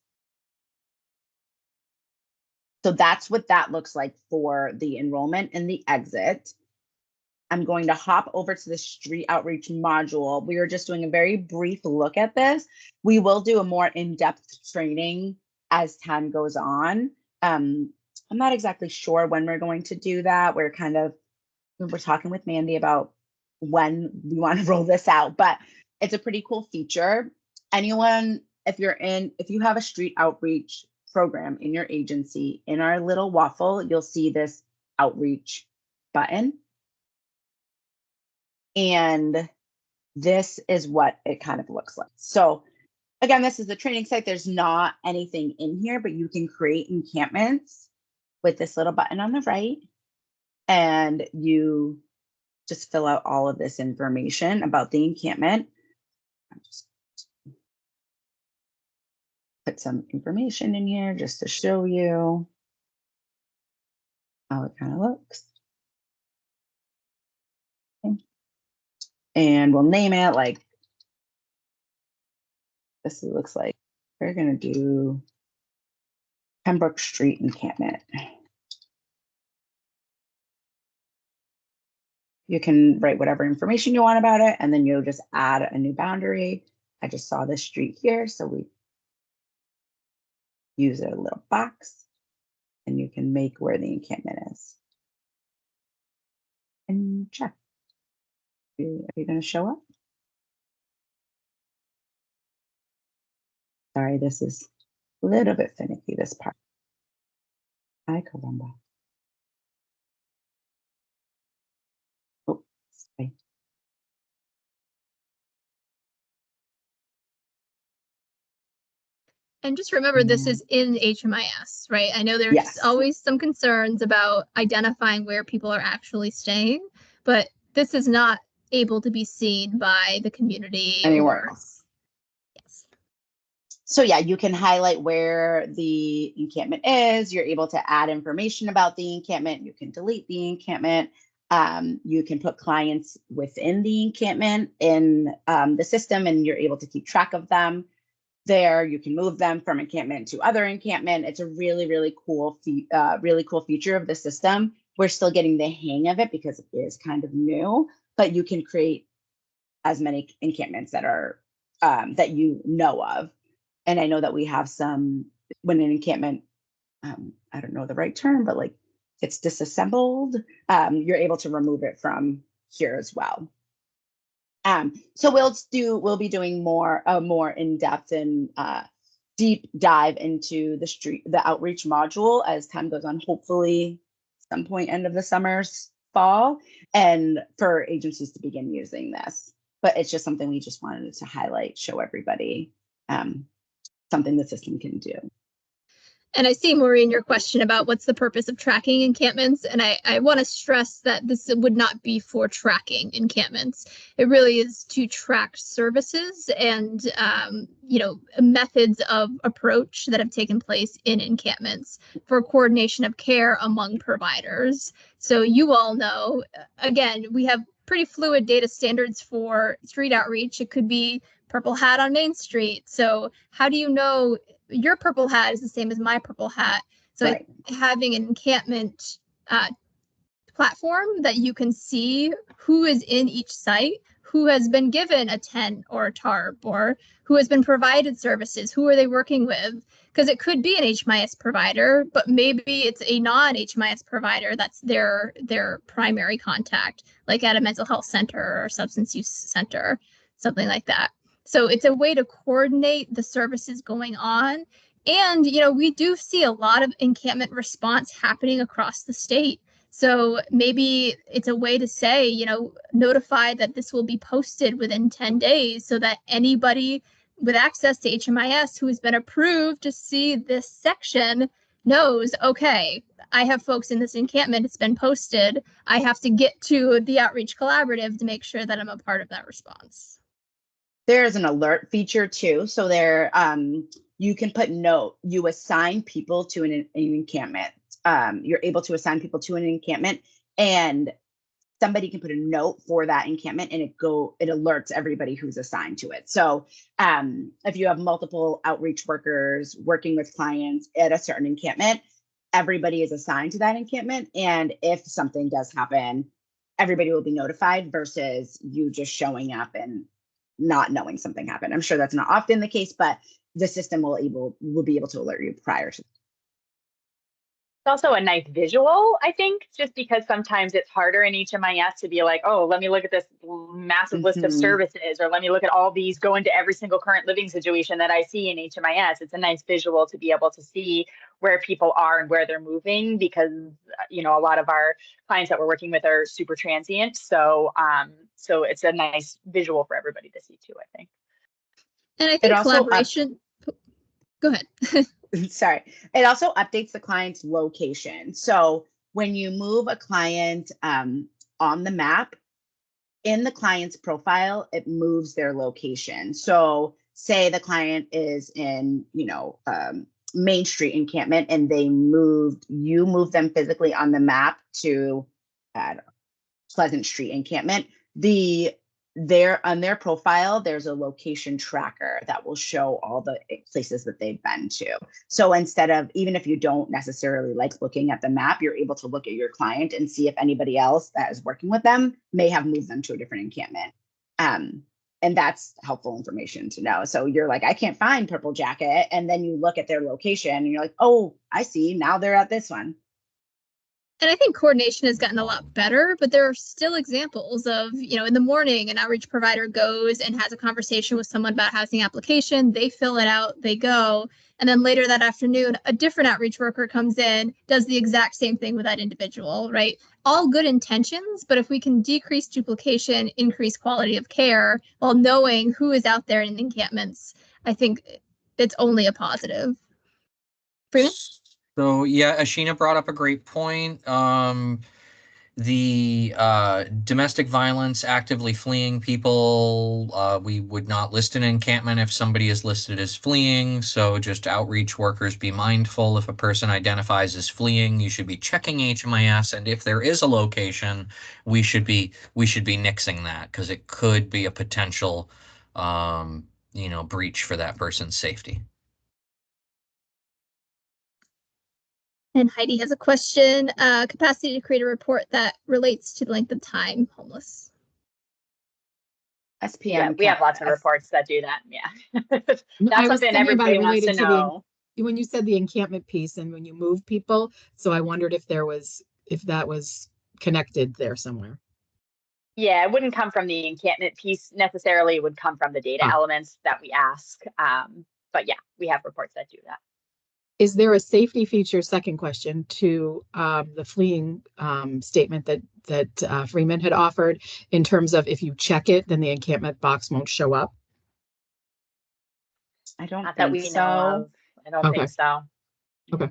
S4: So that's what that looks like for the enrollment and the exit. I'm going to hop over to the street outreach module. We were just doing a very brief look at this. We will do a more in-depth training as time goes on. I'm not exactly sure when we're going to do that. We're talking with Mandy about when we want to roll this out, but it's a pretty cool feature. Anyone, if you have a street outreach program in your agency, in our little waffle, you'll see this outreach button. And this is what it kind of looks like. So again, this is the training site. There's not anything in here, but you can create encampments with this little button on the right. And you just fill out all of this information about the encampment. I'll just put some information in here just to show you how it kind of looks. Okay. And we'll name it like this. It looks like we're going to do Pembroke Street encampment. You can write whatever information you want about it, and then you'll just add a new boundary. I just saw this street here, so we use a little box, and you can make where the encampment is. And check. Are you going to show up? Sorry, this is a little bit finicky, this part. Ay, caramba. Oh, sorry.
S1: And just remember, this is in HMIS, right? I know there's always some concerns about identifying where people are actually staying, but this is not able to be seen by the community
S4: anywhere else. Yes. So yeah, you can highlight where the encampment is. You're able to add information about the encampment. You can delete the encampment. You can put clients within the encampment in the system, and you're able to keep track of them. There, you can move them from encampment to other encampment. It's a really, really cool feature of the system. We're still getting the hang of it because it is kind of new, but you can create as many encampments that are that you know of. And I know that we have some, when an encampment, I don't know the right term, but like it's disassembled, you're able to remove it from here as well. So we'll be doing a more in-depth and deep dive into the outreach module as time goes on, hopefully some point end of the summer's fall, and for agencies to begin using this. But it's just something we just wanted to highlight, show everybody something the system can do.
S1: And I see, Maureen, your question about what's the purpose of tracking encampments. And I want to stress that this would not be for tracking encampments. It really is to track services and, methods of approach that have taken place in encampments for coordination of care among providers. So you all know, again, we have pretty fluid data standards for street outreach. It could be purple hat on Main Street. So how do you know your purple hat is the same as my purple hat? So right. Having an encampment platform that you can see who is in each site, who has been given a tent or a tarp, or who has been provided services, who are they working with? Because it could be an HMIS provider, but maybe it's a non-HMIS provider that's their primary contact, like at a mental health center or substance use center, something like that. So it's a way to coordinate the services going on. And, we do see a lot of encampment response happening across the state. So maybe it's a way to say, notify that this will be posted within 10 days so that anybody with access to HMIS who has been approved to see this section knows, okay, I have folks in this encampment, it's been posted. I have to get to the Outreach Collaborative to make sure that I'm a part of that response.
S4: There's an alert feature too. So there, you can put note, you assign people to an encampment. You're able to assign people to an encampment, and somebody can put a note for that encampment, and it alerts everybody who's assigned to it. So if you have multiple outreach workers working with clients at a certain encampment, everybody is assigned to that encampment. And if something does happen, everybody will be notified versus you just showing up and not knowing something happened. I'm sure that's not often the case, but the system will be able to alert you prior to.
S2: It's also a nice visual, I think, just because sometimes it's harder in HMIS to be like, oh, let me look at this massive list of services, or let me look at all these, go into every single current living situation that I see in HMIS. It's a nice visual to be able to see where people are and where they're moving, because, a lot of our clients that we're working with are super transient. So, so it's a nice visual for everybody to see too, I think.
S1: And I think collaboration, go ahead.
S4: Sorry. It also updates the client's location. So when you move a client on the map, in the client's profile, it moves their location. So say the client is in, Main Street encampment, and you move them physically on the map to Pleasant Street encampment. On their profile, there's a location tracker that will show all the places that they've been to. So instead of, even if you don't necessarily like looking at the map, you're able to look at your client and see if anybody else that is working with them may have moved them to a different encampment. And that's helpful information to know. So you're like, I can't find Purple Jacket. And then you look at their location and you're like, oh, I see. Now they're at this one.
S1: And I think coordination has gotten a lot better, but there are still examples of, in the morning, an outreach provider goes and has a conversation with someone about housing application. They fill it out, they go. And then later that afternoon, a different outreach worker comes in, does the exact same thing with that individual, right? All good intentions, but if we can decrease duplication, increase quality of care while knowing who is out there in encampments, I think it's only a positive. Freeman?
S3: So yeah, Ashina brought up a great point. The domestic violence, actively fleeing people, we would not list an encampment if somebody is listed as fleeing. So just outreach workers, be mindful. If a person identifies as fleeing, you should be checking HMIS, and if there is a location, we should be nixing that, because it could be a potential breach for that person's safety.
S1: And Heidi has a question, capacity to create a report that relates to the length of time homeless.
S4: SPM.
S2: Yeah, we have lots of reports that do that. Yeah. That's something everybody wants to know.
S7: When you said the encampment piece and when you move people, so I wondered if that was connected there somewhere.
S2: Yeah, it wouldn't come from the encampment piece necessarily. It would come from the data elements that we ask. But yeah, we have reports that do that.
S7: Is there a safety feature, second question, to the fleeing statement that Freeman had offered, in terms of if you check it, then the encampment box won't show up?
S4: I don't
S2: Not
S4: think
S2: that we
S4: so.
S2: know of. I don't think so.
S7: Okay.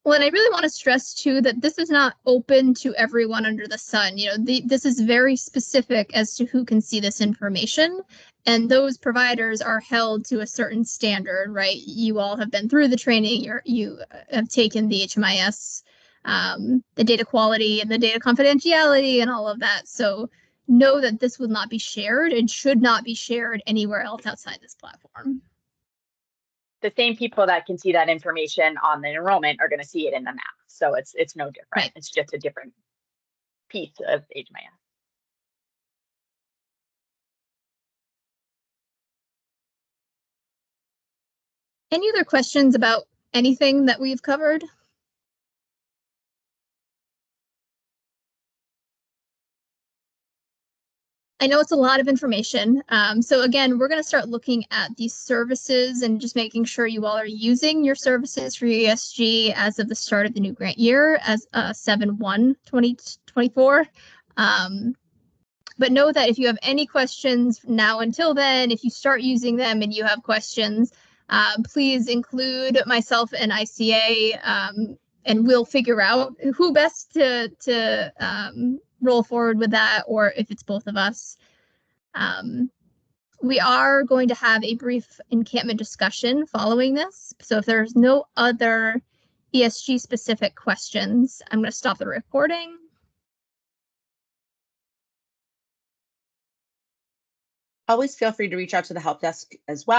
S1: Well, and I really want to stress too that this is not open to everyone under the sun. This is very specific as to who can see this information, and those providers are held to a certain standard, right? You all have been through the training. You have taken the HMIS, the data quality and the data confidentiality and all of that. So know that this will not be shared and should not be shared anywhere else outside this platform.
S2: The same people that can see that information on the enrollment are going to see it in the map. So it's no different. Right. It's just a different piece of HMIS.
S1: Any other questions about anything that we've covered? I know it's a lot of information. So again, we're going to start looking at these services and just making sure you all are using your services for ESG as of the start of the new grant year as 7/1/2024. But know that if you have any questions now until then, if you start using them and you have questions, please include myself and ICA, and we'll figure out who best to roll forward with that, or if it's both of us. We are going to have a brief encampment discussion following this. So if there's no other ESG specific questions, I'm going to stop the recording.
S4: Always feel free to reach out to the help desk as well.